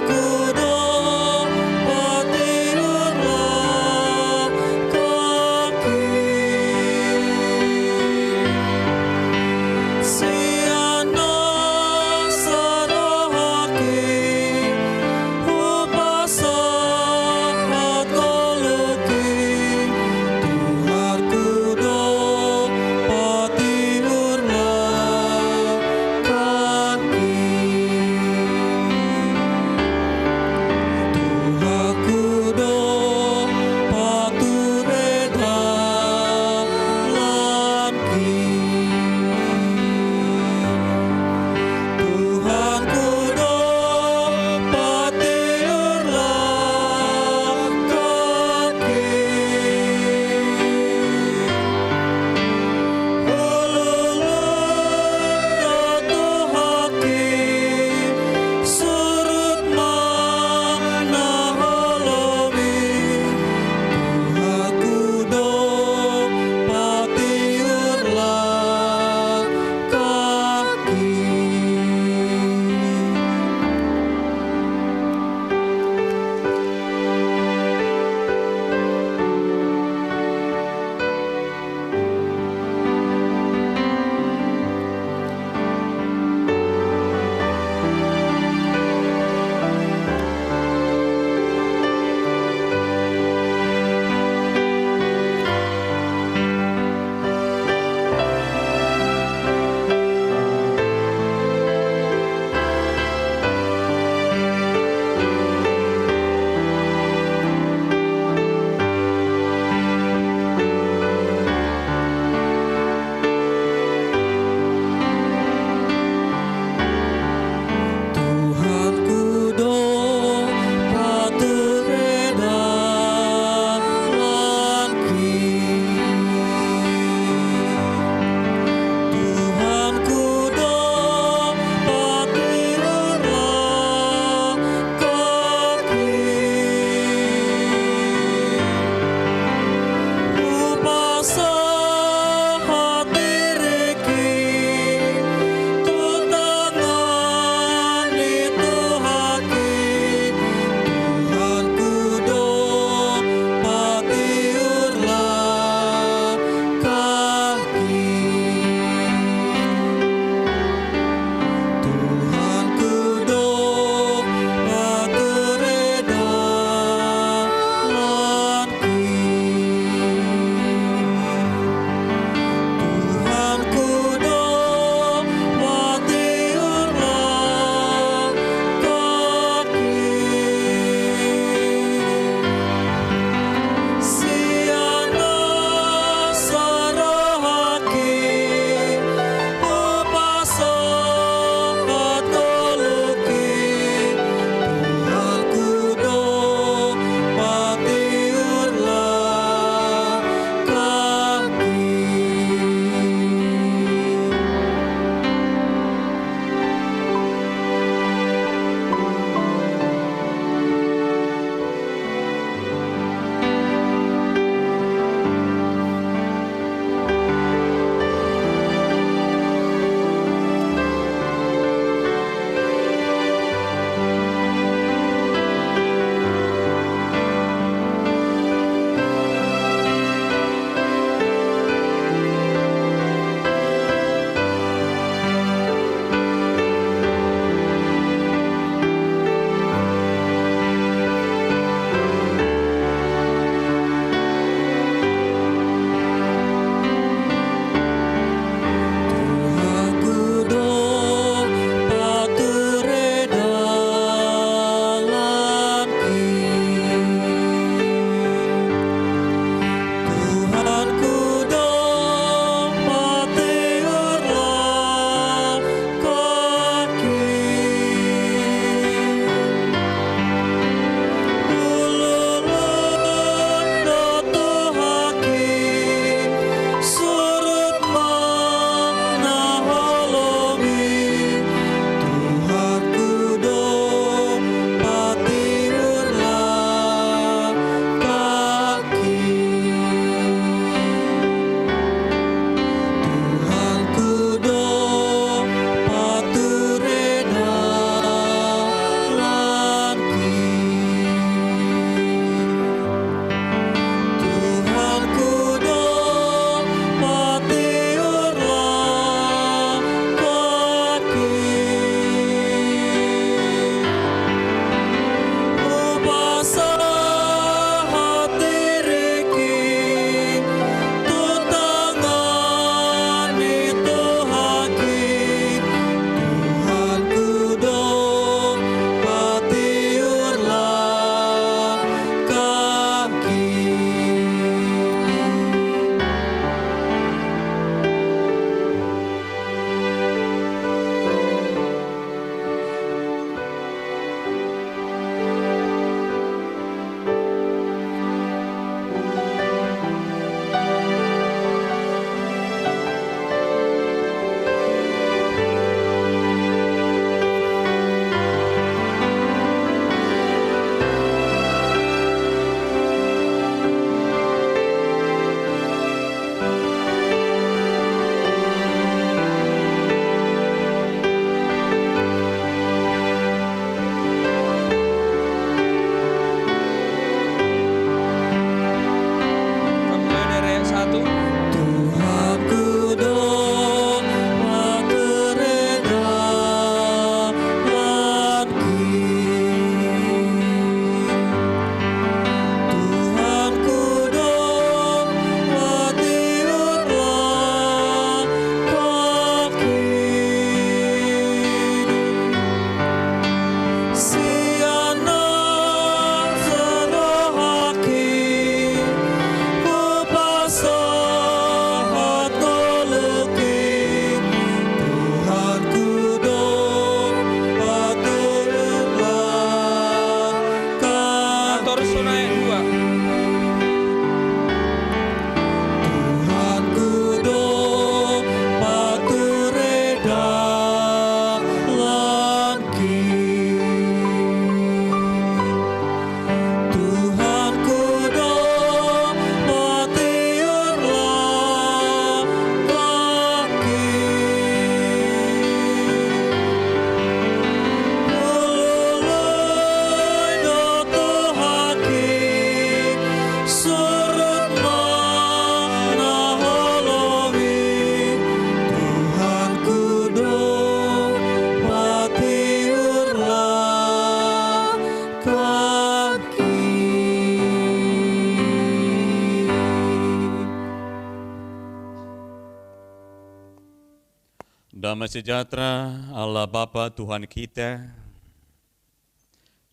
Damai sejahtera Allah Bapa Tuhan kita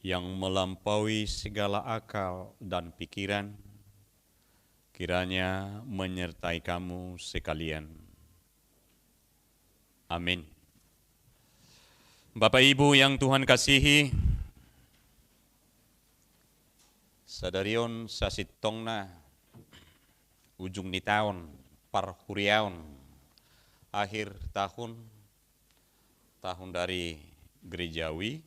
yang melampaui segala akal dan pikiran, kiranya menyertai kamu sekalian. Amin. Bapak Ibu yang Tuhan kasihi, sadarion sasitongna ujung ni tahun parhuriaon akhir tahun dari gerejawi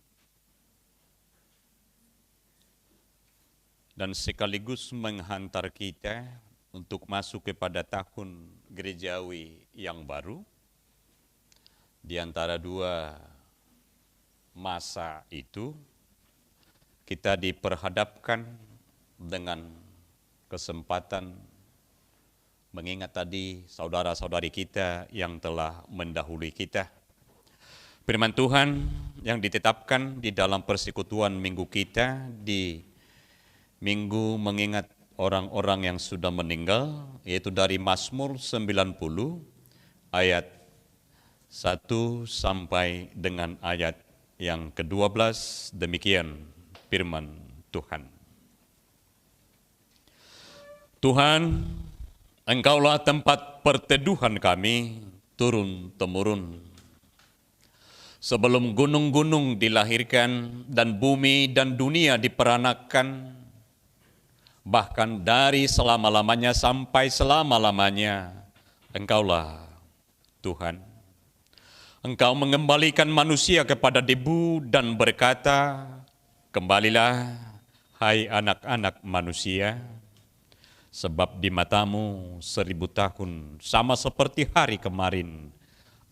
dan sekaligus menghantar kita untuk masuk kepada tahun gerejawi yang baru. Di antara dua masa itu, kita diperhadapkan dengan kesempatan mengingat tadi saudara-saudari kita yang telah mendahului kita. Firman Tuhan yang ditetapkan di dalam persekutuan minggu kita di minggu mengingat orang-orang yang sudah meninggal, yaitu dari Mazmur 90 ayat 1 sampai dengan ayat yang ke-12, demikian firman Tuhan. Tuhan, Engkaulah tempat perteduhan kami turun-temurun. Sebelum gunung-gunung dilahirkan dan bumi dan dunia diperanakan, bahkan dari selama-lamanya sampai selama-lamanya, Engkaulah Tuhan. Engkau mengembalikan manusia kepada debu dan berkata, kembalilah, hai anak-anak manusia, sebab di matamu 1000 tahun sama seperti hari kemarin,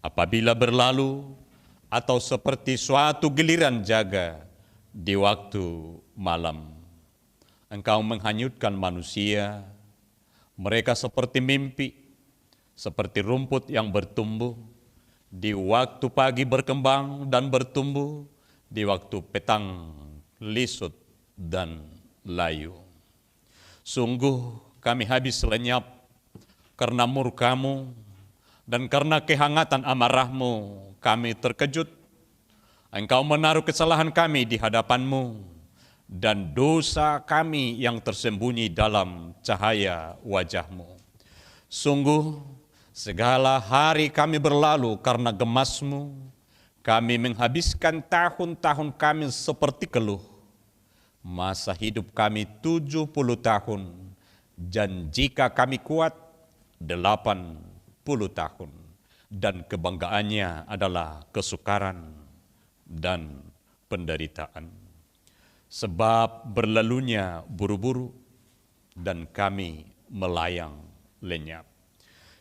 apabila berlalu, atau seperti suatu giliran jaga di waktu malam. Engkau menghanyutkan manusia, mereka seperti mimpi, seperti rumput yang bertumbuh, di waktu pagi berkembang dan bertumbuh, di waktu petang lisut dan layu. Sungguh kami habis lenyap karena murka-Mu, dan karena kehangatan amarah-Mu kami terkejut. Engkau menaruh kesalahan kami di hadapan-Mu, dan dosa kami yang tersembunyi dalam cahaya wajah-Mu. Sungguh segala hari kami berlalu karena gemas-Mu, kami menghabiskan tahun-tahun kami seperti keluh. Masa hidup kami 70 tahun, dan jika kami kuat 80 tahun, dan kebanggaannya adalah kesukaran dan penderitaan. Sebab berlalunya buru-buru, dan kami melayang lenyap.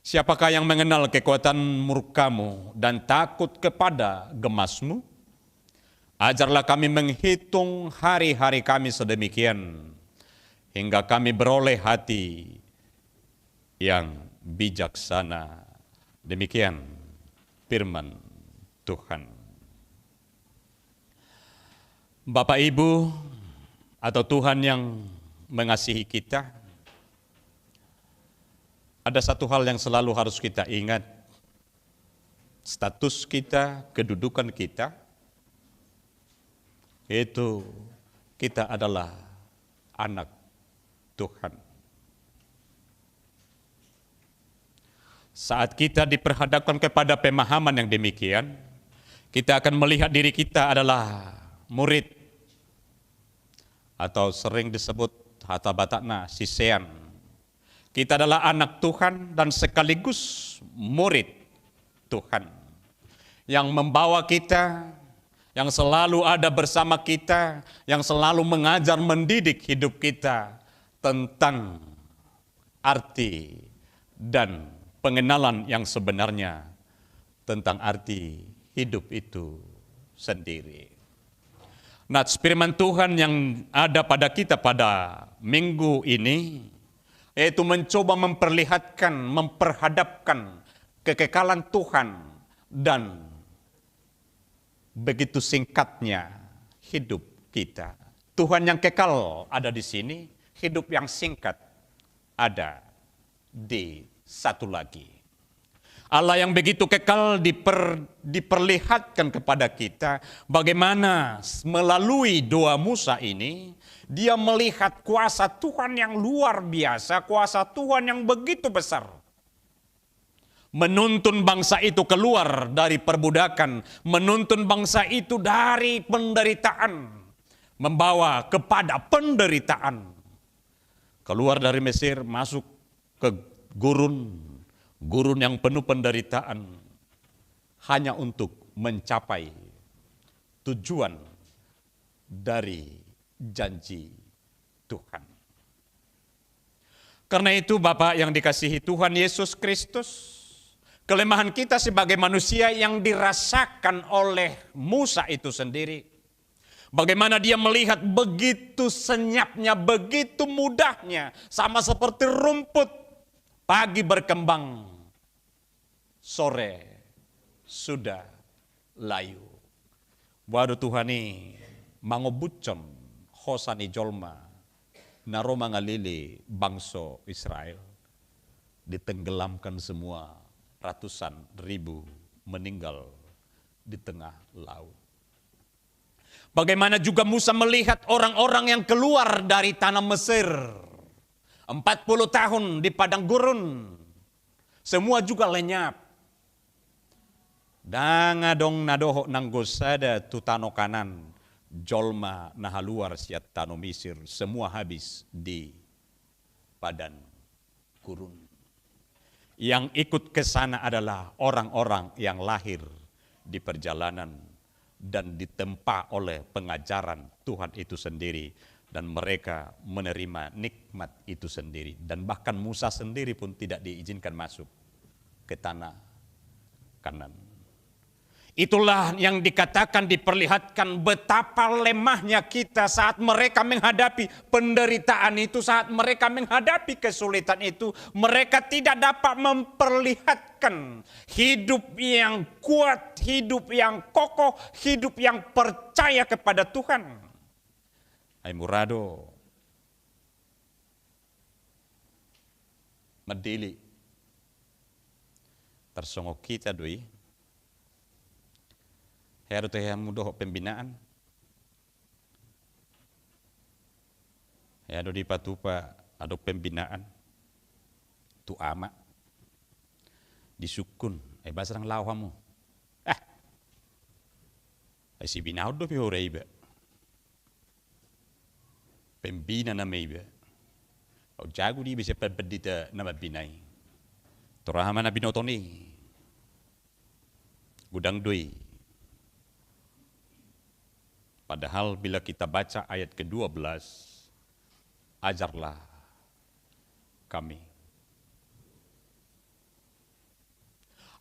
Siapakah yang mengenal kekuatan murka-Mu dan takut kepada gemas-Mu? Ajarlah kami menghitung hari-hari kami sedemikian, hingga kami beroleh hati yang bijaksana. Demikian firman Tuhan. Bapak Ibu atau Tuhan yang mengasihi kita, ada satu hal yang selalu harus kita ingat. Status kita, kedudukan kita, yaitu kita adalah anak Tuhan. Saat kita diperhadapkan kepada pemahaman yang demikian, kita akan melihat diri kita adalah murid, atau sering disebut hatabatakna sisean. Kita adalah anak Tuhan dan sekaligus murid Tuhan yang membawa kita, yang selalu ada bersama kita, yang selalu mengajar mendidik hidup kita tentang arti dan pengenalan yang sebenarnya tentang arti hidup itu sendiri. Nah, firman Tuhan yang ada pada kita pada minggu ini, yaitu mencoba memperlihatkan, memperhadapkan kekekalan Tuhan dan begitu singkatnya hidup kita. Tuhan yang kekal ada di sini, hidup yang singkat ada di satu lagi. Allah yang begitu kekal diperlihatkan kepada kita bagaimana melalui doa Musa ini dia melihat kuasa Tuhan yang luar biasa, kuasa Tuhan yang begitu besar. Menuntun bangsa itu keluar dari perbudakan, menuntun bangsa itu dari penderitaan, membawa kepada penderitaan. Keluar dari Mesir, masuk ke gurun yang penuh penderitaan, hanya untuk mencapai tujuan dari janji Tuhan. Karena itu Bapak yang dikasihi Tuhan Yesus Kristus, kelemahan kita sebagai manusia yang dirasakan oleh Musa itu sendiri. Bagaimana dia melihat begitu senyapnya, begitu mudahnya, sama seperti rumput, pagi berkembang, sore sudah layu. Waduh Tuhan ini mangobucon hosani jolma naroma ngalili bangsa Israel, ditenggelamkan semua, ratusan ribu meninggal di tengah laut. Bagaimana juga Musa melihat orang-orang yang keluar dari tanah Mesir 40 tahun di padang gurun, semua juga lenyap. Dangadong nadoho nanggosada tutano kanan, jolma nahaluar siat tano Mesir, semua habis di padang gurun. Yang ikut ke sana adalah orang-orang yang lahir di perjalanan dan ditempa oleh pengajaran Tuhan itu sendiri, dan mereka menerima nikmat itu sendiri. Dan bahkan Musa sendiri pun tidak diizinkan masuk ke tanah Kanan. Itulah yang dikatakan, diperlihatkan betapa lemahnya kita saat mereka menghadapi penderitaan itu, saat mereka menghadapi kesulitan itu. Mereka tidak dapat memperlihatkan hidup yang kuat, hidup yang kokoh, hidup yang percaya kepada Tuhan. Hai murado medili tersongok kita doi. Harus mudah pembinaan. Ada di patupa ada pembinaan. Tu ama disukun. Basarang lawamu. Si binau do piore iba. Pembina nama iba. O jago di bisa pembedita nama binai. Torahama na binotoni. Gudang doi. Padahal bila kita baca ayat ke-12, ajarlah kami.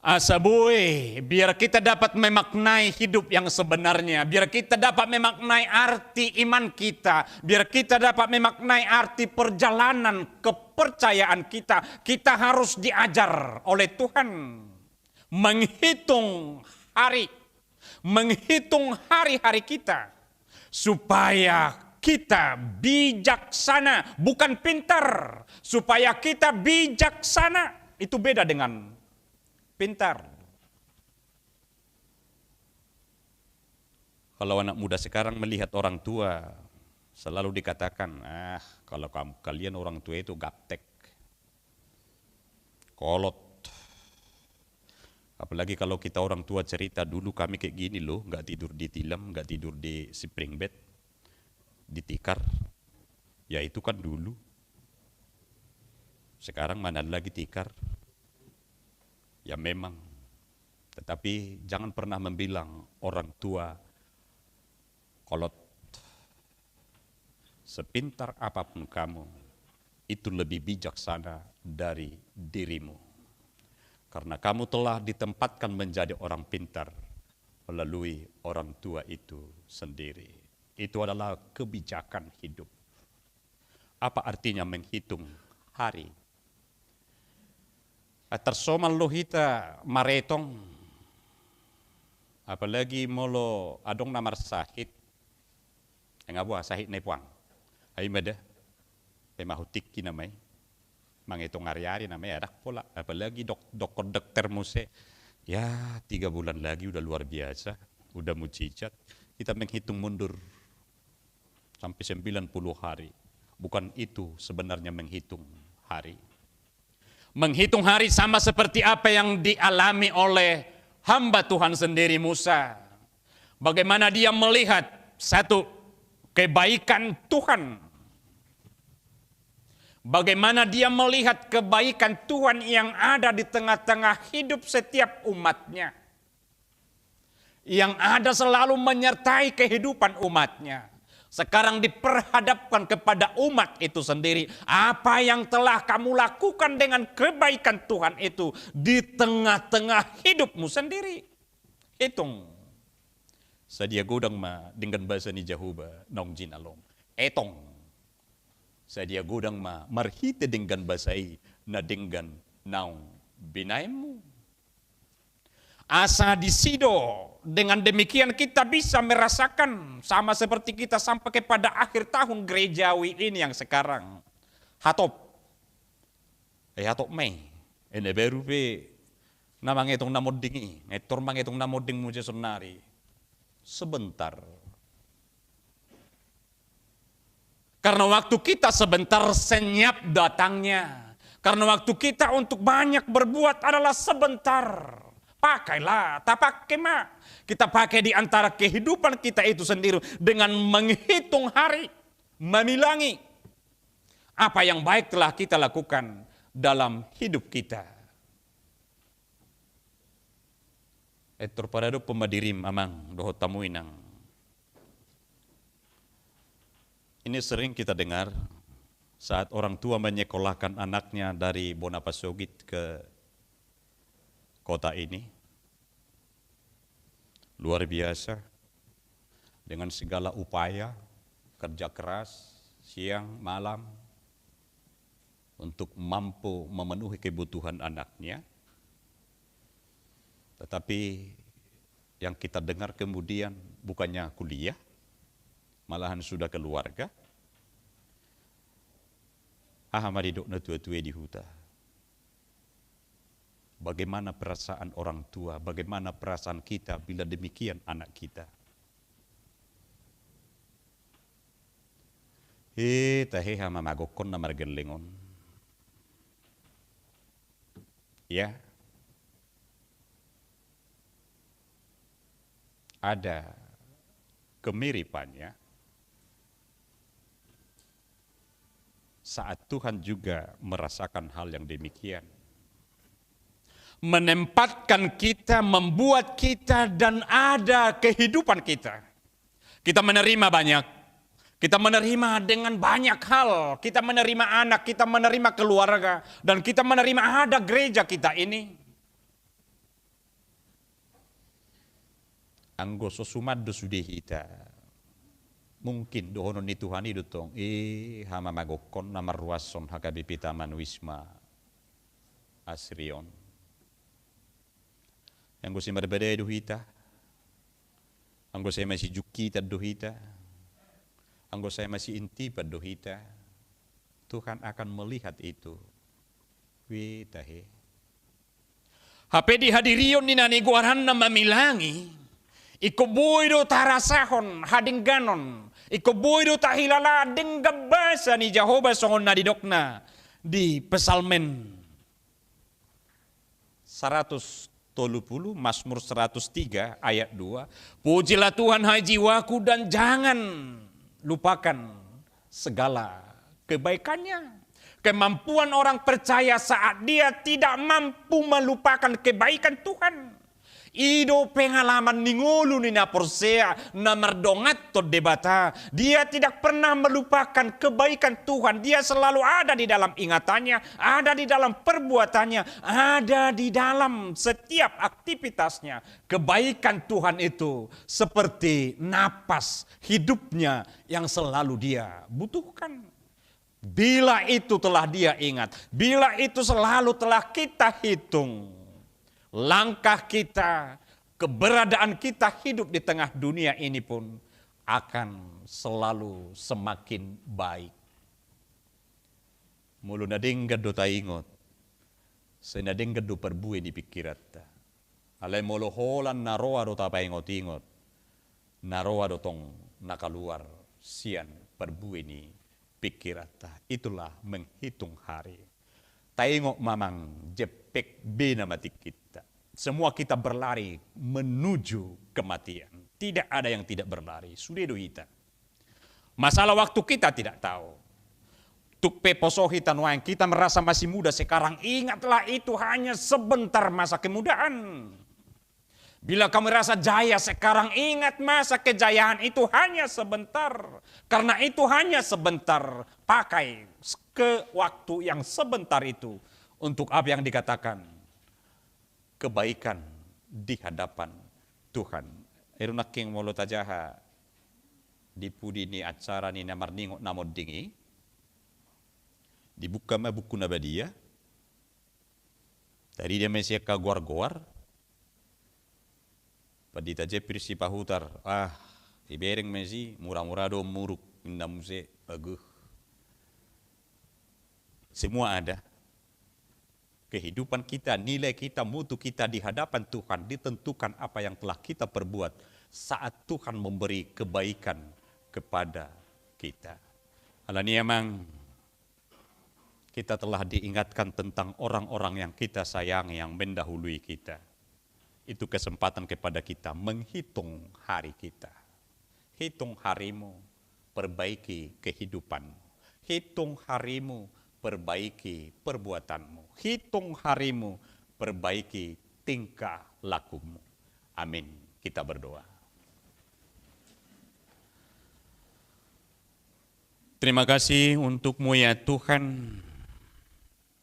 Asaboy, biar kita dapat memaknai hidup yang sebenarnya, biar kita dapat memaknai arti iman kita, biar kita dapat memaknai arti perjalanan kepercayaan kita, kita harus diajar oleh Tuhan menghitung hari-hari kita, supaya kita bijaksana, bukan pintar. Supaya kita bijaksana, itu beda dengan pintar. Kalau anak muda sekarang melihat orang tua, selalu dikatakan, kalau kalian orang tua itu gaptek, kolot. Apalagi kalau kita orang tua cerita, dulu kami kayak gini loh, nggak tidur di tilam, nggak tidur di spring bed, di tikar. Ya itu kan dulu. Sekarang mana lagi tikar? Ya memang. Tetapi jangan pernah membilang orang tua kolot. Sepintar apapun kamu, itu lebih bijaksana dari dirimu. Karena kamu telah ditempatkan menjadi orang pintar melalui orang tua itu sendiri. Itu adalah kebijakan hidup. Apa artinya menghitung hari? Tersomal lohita maretong. Apalagi molo adong namar sahit. Yang abuah sahit nepuang. Hai mada. Pemahutik kinamay. Menghitung hari-hari namanya enak pula. Apalagi dokter muse. Ya 3 bulan lagi udah luar biasa. Udah mujizat. Kita menghitung mundur. Sampai 90 hari. Bukan itu sebenarnya menghitung hari. Menghitung hari sama seperti apa yang dialami oleh hamba Tuhan sendiri Musa. Bagaimana dia melihat satu kebaikan Tuhan. Bagaimana dia melihat kebaikan Tuhan yang ada di tengah-tengah hidup setiap umatnya. Yang ada selalu menyertai kehidupan umatnya. Sekarang diperhadapkan kepada umat itu sendiri. Apa yang telah kamu lakukan dengan kebaikan Tuhan itu di tengah-tengah hidupmu sendiri. Hitung. Sadia godang ma dengan bahasa ni Jahuba nong jin alom. Etong. Sadia godang ma marhite dengan bahasai na dengan naung binaimu. Asa disido. Dengan demikian kita bisa merasakan sama seperti kita sampai kepada akhir tahun gerejawi ini yang sekarang. Hatop Mei. Ini baru pe namang itong namodingi. Ngetor mang itong namoding mo sonari. Sebentar. Karena waktu kita sebentar senyap datangnya. Karena waktu kita untuk banyak berbuat adalah sebentar. Pakailah, tak pakai mah. Kita pakai di antara kehidupan kita itu sendiri dengan menghitung hari, memilangi apa yang baik telah kita lakukan dalam hidup kita. Etor parado pemadirim amang doho tamuinang. Ini sering kita dengar saat orang tua menyekolahkan anaknya dari Bonapasogit ke kota ini. Luar biasa, dengan segala upaya, kerja keras, siang, malam, untuk mampu memenuhi kebutuhan anaknya. Tetapi yang kita dengar kemudian bukannya kuliah, malahan sudah keluarga. Ahamadidok na tua-tua di huta. Bagaimana perasaan orang tua, bagaimana perasaan kita bila demikian anak kita. Taheha mamagokon na margelingon. Ya. Ada kemiripannya saat Tuhan juga merasakan hal yang demikian. Menempatkan kita, membuat kita, dan ada kehidupan kita. Kita menerima banyak. Kita menerima dengan banyak hal. Kita menerima anak, kita menerima keluarga. Dan kita menerima ada gereja kita ini. Anggo sosumad do sudehita. Mungkin dohonon ni Tuhan itu tong. Hama magokon namarwason hakabipita manuisma asrion. Anggo saya berbeda dohita, anggo saya masih juki tad dohita, anggo saya masih inti pad dohita, Tuhan akan melihat itu. Witahe. HP dihadirion ni nani guaran na mamilangi, iko boydo tarasahon hading ganon, iko boydo tahilala dengan bahasa ni Jehovah songon nadidokna di Pesalmen 130, Mazmur 103 ayat 2. Pujilah Tuhan hai jiwaku dan jangan lupakan segala kebaikannya. Kemampuan orang percaya saat dia tidak mampu melupakan kebaikan Tuhan. Ido pengalaman ningulu ni na porsea na merdongat to debata. Dia tidak pernah melupakan kebaikan Tuhan. Dia selalu ada di dalam ingatannya, ada di dalam perbuatannya, ada di dalam setiap aktivitasnya. Kebaikan Tuhan itu seperti napas hidupnya yang selalu dia butuhkan. Bila itu telah dia ingat, bila itu selalu telah kita hitung, langkah kita, keberadaan kita hidup di tengah dunia ini pun akan selalu semakin baik. Mulu nadengga do taingot. Senadengga do perbue di pikirata. Alai molo holan naroa do tapaingot-ingot. Naroa do tong nakaluar sian perbue ni pikirata. Itulah menghitung hari. Taingot mamang jepek bina mati kita. Semua kita berlari menuju kematian. Tidak ada yang tidak berlari. Sudah do kita. Masalah waktu kita tidak tahu. Tuk peposohi tanuang kita merasa masih muda sekarang. Ingatlah itu hanya sebentar masa kemudahan. Bila kamu merasa jaya sekarang, ingat masa kejayaan itu hanya sebentar. Karena itu hanya sebentar. Pakai ke waktu yang sebentar itu untuk apa yang dikatakan kebaikan di hadapan Tuhan. Erunaking molo tajaha di pudi ni acara ni namar ningot namod dingi. Dibuka ma buku nabadia. Tadi dia mesia ka guar-guar. Padita jepir si pahutar. Ibereng mesi murah-murah do muruk indamuse baguh. Semua ada. Kehidupan kita, nilai kita, mutu kita di hadapan Tuhan ditentukan apa yang telah kita perbuat saat Tuhan memberi kebaikan kepada kita. Alani emang kita telah diingatkan tentang orang-orang yang kita sayangi, yang mendahului kita. Itu kesempatan kepada kita menghitung hari kita. Hitung harimu, perbaiki kehidupanmu. Hitung harimu, perbaiki perbuatanmu. Hitung harimu, perbaiki tingkah lakumu. Amin. Kita berdoa. Terima kasih untukmu ya Tuhan,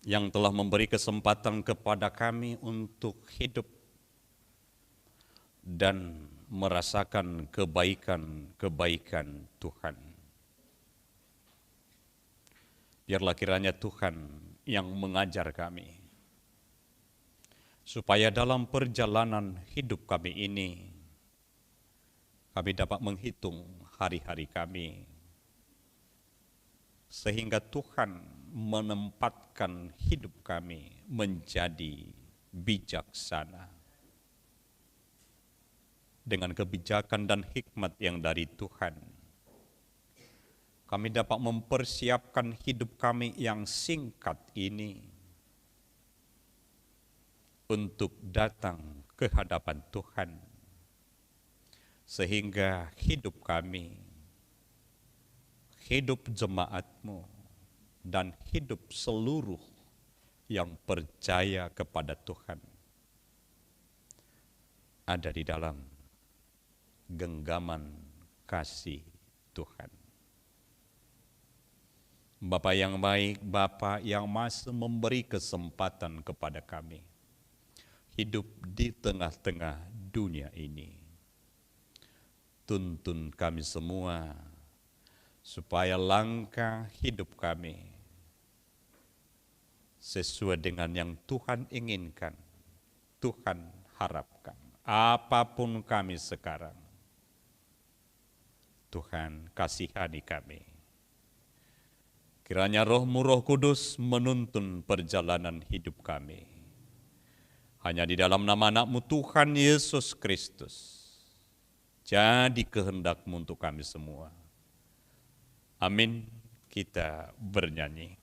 yang telah memberi kesempatan kepada kami untuk hidup dan merasakan kebaikan-kebaikan Tuhan. Biarlah kiranya Tuhan yang mengajar kami, supaya dalam perjalanan hidup kami ini, kami dapat menghitung hari-hari kami, sehingga Tuhan menempatkan hidup kami menjadi bijaksana. Dengan kebijakan dan hikmat yang dari Tuhan, kami dapat mempersiapkan hidup kami yang singkat ini untuk datang ke hadapan Tuhan, sehingga hidup kami, hidup jemaat-Mu, dan hidup seluruh yang percaya kepada Tuhan ada di dalam genggaman kasih Tuhan. Bapa yang baik, Bapa yang masih memberi kesempatan kepada kami hidup di tengah-tengah dunia ini. Tuntun kami semua supaya langkah hidup kami sesuai dengan yang Tuhan inginkan, Tuhan harapkan. Apapun kami sekarang, Tuhan kasihani kami. Kiranya Roh-Mu Roh Kudus menuntun perjalanan hidup kami. Hanya di dalam nama anak-Mu Tuhan Yesus Kristus. Jadi kehendak-Mu untuk kami semua. Amin. Kita bernyanyi.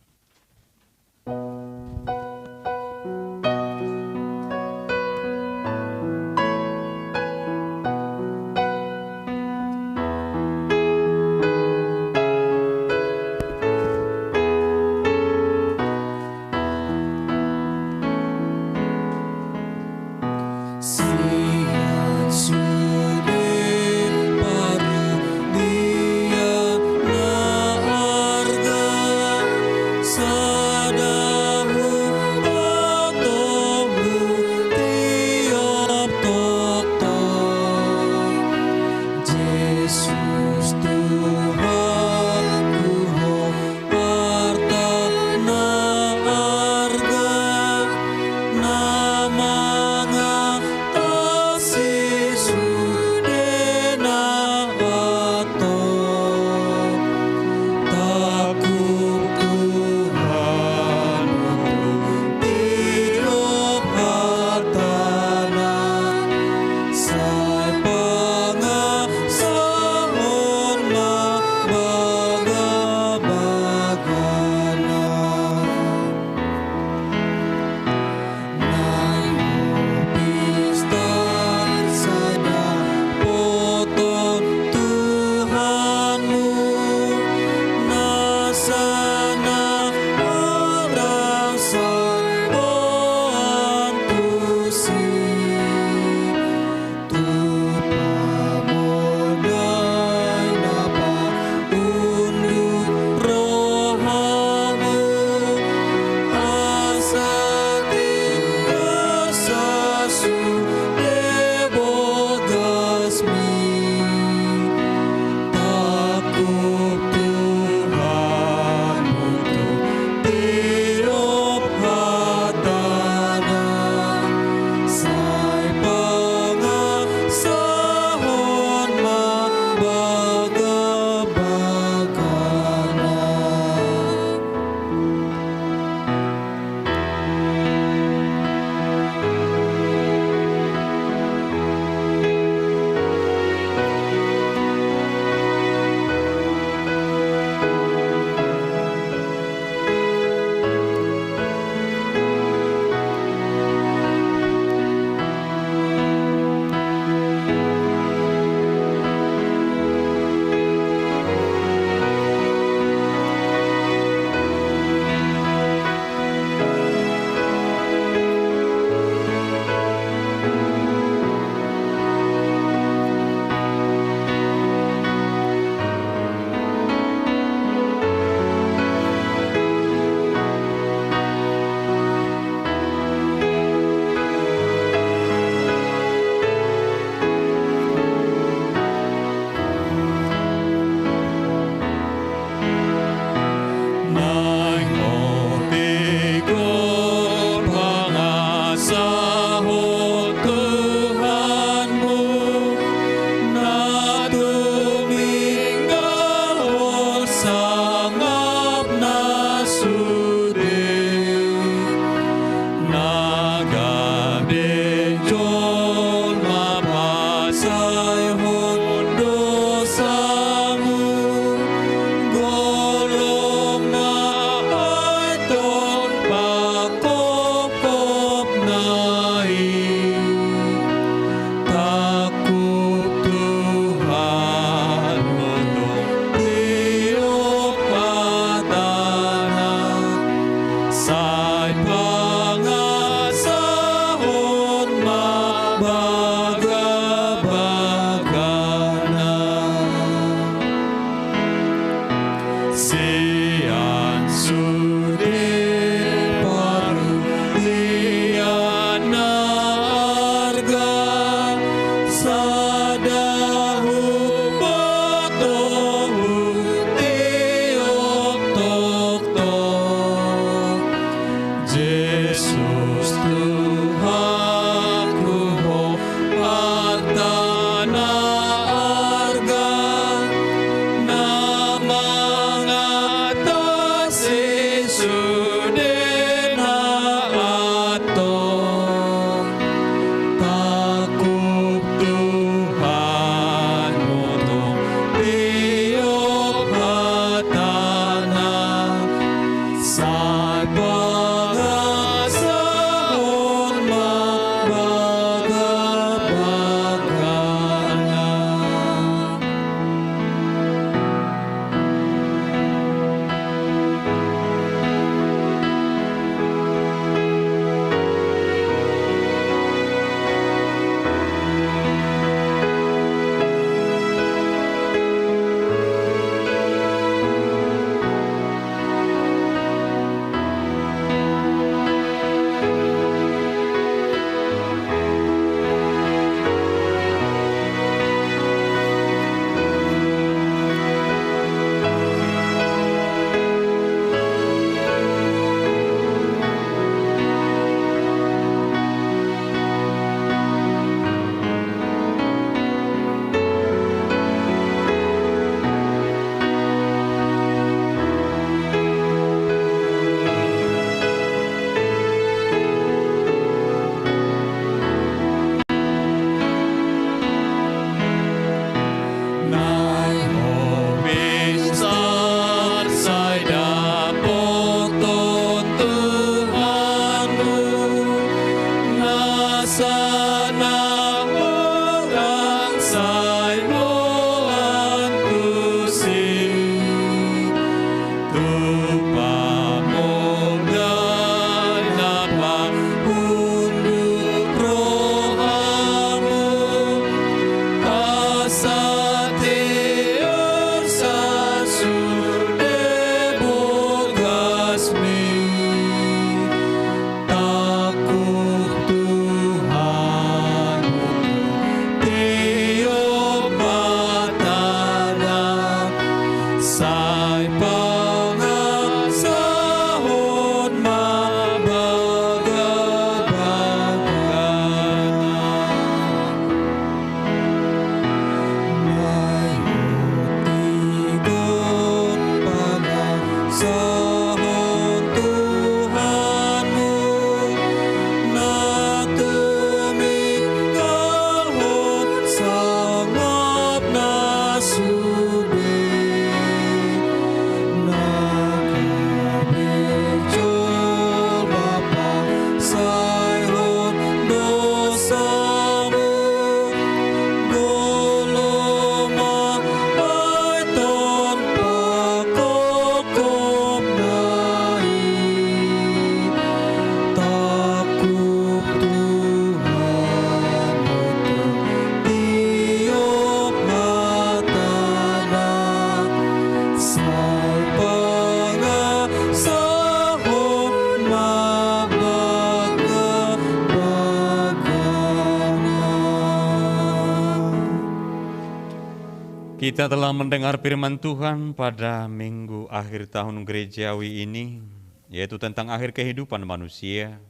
Kita telah mendengar firman Tuhan pada minggu akhir tahun gerejawi ini, yaitu tentang akhir kehidupan manusia.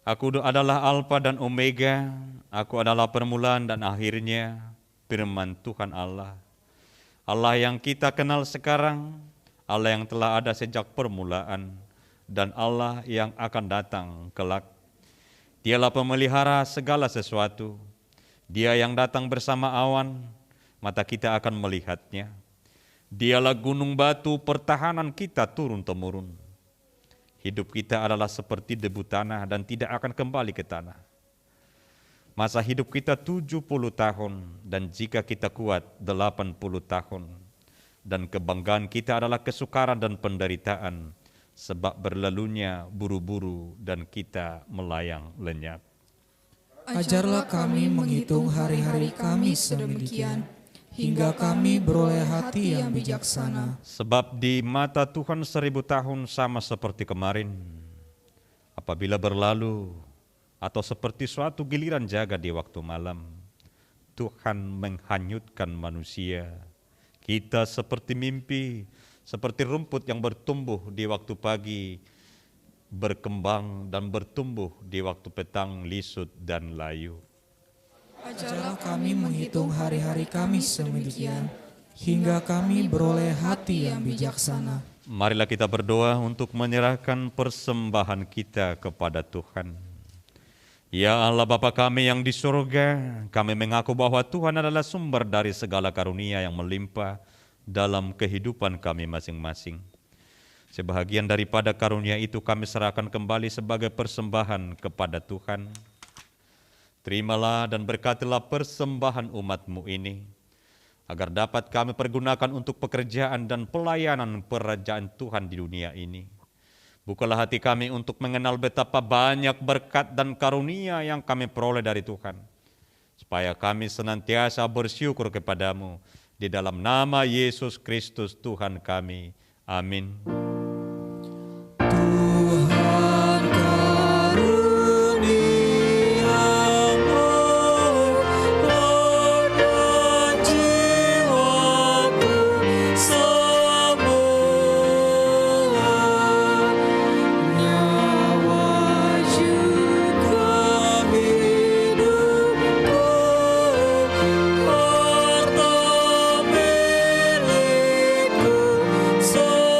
Aku adalah Alfa dan Omega, aku adalah permulaan dan akhirnya, firman Tuhan Allah. Allah yang kita kenal sekarang, Allah yang telah ada sejak permulaan, dan Allah yang akan datang kelak. Dialah pemelihara segala sesuatu, Dia yang datang bersama awan, mata kita akan melihatnya. Dialah gunung batu pertahanan kita turun-temurun. Hidup kita adalah seperti debu tanah dan tidak akan kembali ke tanah. Masa hidup kita 70 tahun dan jika kita kuat 80 tahun. Dan kebanggaan kita adalah kesukaran dan penderitaan sebab berlalunya buru-buru dan kita melayang lenyap. Ajarlah kami menghitung hari-hari kami sedemikian, hingga kami beroleh hati yang bijaksana. Sebab di mata Tuhan 1000 tahun sama seperti kemarin, apabila berlalu, atau seperti suatu giliran jaga di waktu malam. Tuhan menghanyutkan manusia. Kita seperti mimpi, seperti rumput yang bertumbuh di waktu pagi, berkembang dan bertumbuh di waktu petang, lisut dan layu. Ajarlah kami menghitung hari-hari kami sedemikian, hingga kami beroleh hati yang bijaksana. Marilah kita berdoa untuk menyerahkan persembahan kita kepada Tuhan. Ya Allah Bapa kami yang di surga, kami mengaku bahwa Tuhan adalah sumber dari segala karunia yang melimpah dalam kehidupan kami masing-masing. Sebahagian daripada karunia itu kami serahkan kembali sebagai persembahan kepada Tuhan. Terimalah dan berkatilah persembahan umat-Mu ini, agar dapat kami pergunakan untuk pekerjaan dan pelayanan kerajaan Tuhan di dunia ini. Bukalah hati kami untuk mengenal betapa banyak berkat dan karunia yang kami peroleh dari Tuhan, supaya kami senantiasa bersyukur kepadamu, di dalam nama Yesus Kristus Tuhan kami. Amin. Tuhan karuniamu pada jiwaku semua, nyawa juga hidupku, harta milikku semua.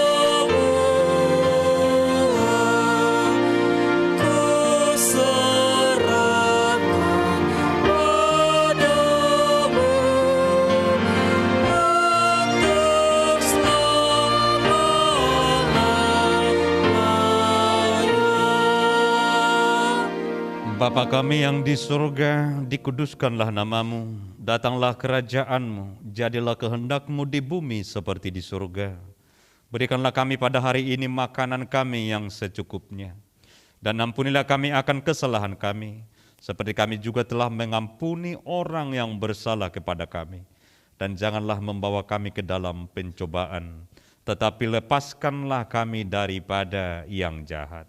Bapa kami yang di surga, dikuduskanlah namamu, datanglah kerajaanmu, jadilah kehendak-Mu di bumi seperti di surga. Berikanlah kami pada hari ini makanan kami yang secukupnya, dan ampunilah kami akan kesalahan kami, seperti kami juga telah mengampuni orang yang bersalah kepada kami. Dan janganlah membawa kami ke dalam pencobaan, tetapi lepaskanlah kami daripada yang jahat.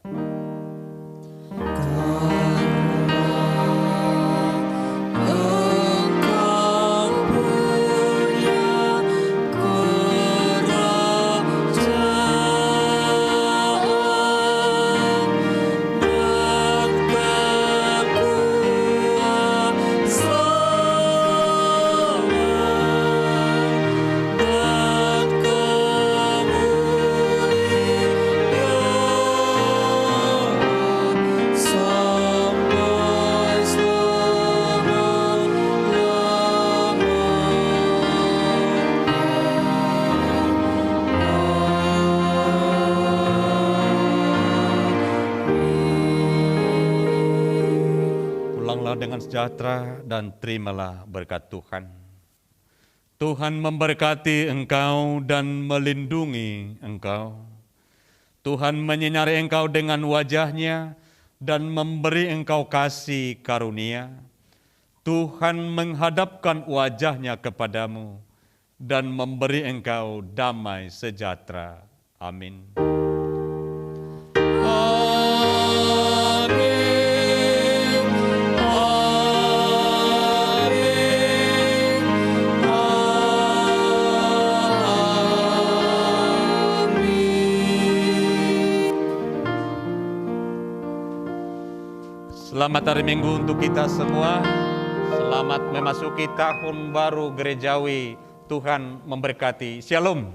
Dengan sejahtera dan terimalah berkat Tuhan. Tuhan memberkati engkau dan melindungi engkau. Tuhan menyinari engkau dengan wajah-Nya dan memberi engkau kasih karunia. Tuhan menghadapkan wajah-Nya kepadamu dan memberi engkau damai sejahtera. Amin. Selamat hari Minggu untuk kita semua. Selamat memasuki tahun baru gerejawi. Tuhan memberkati. Shalom.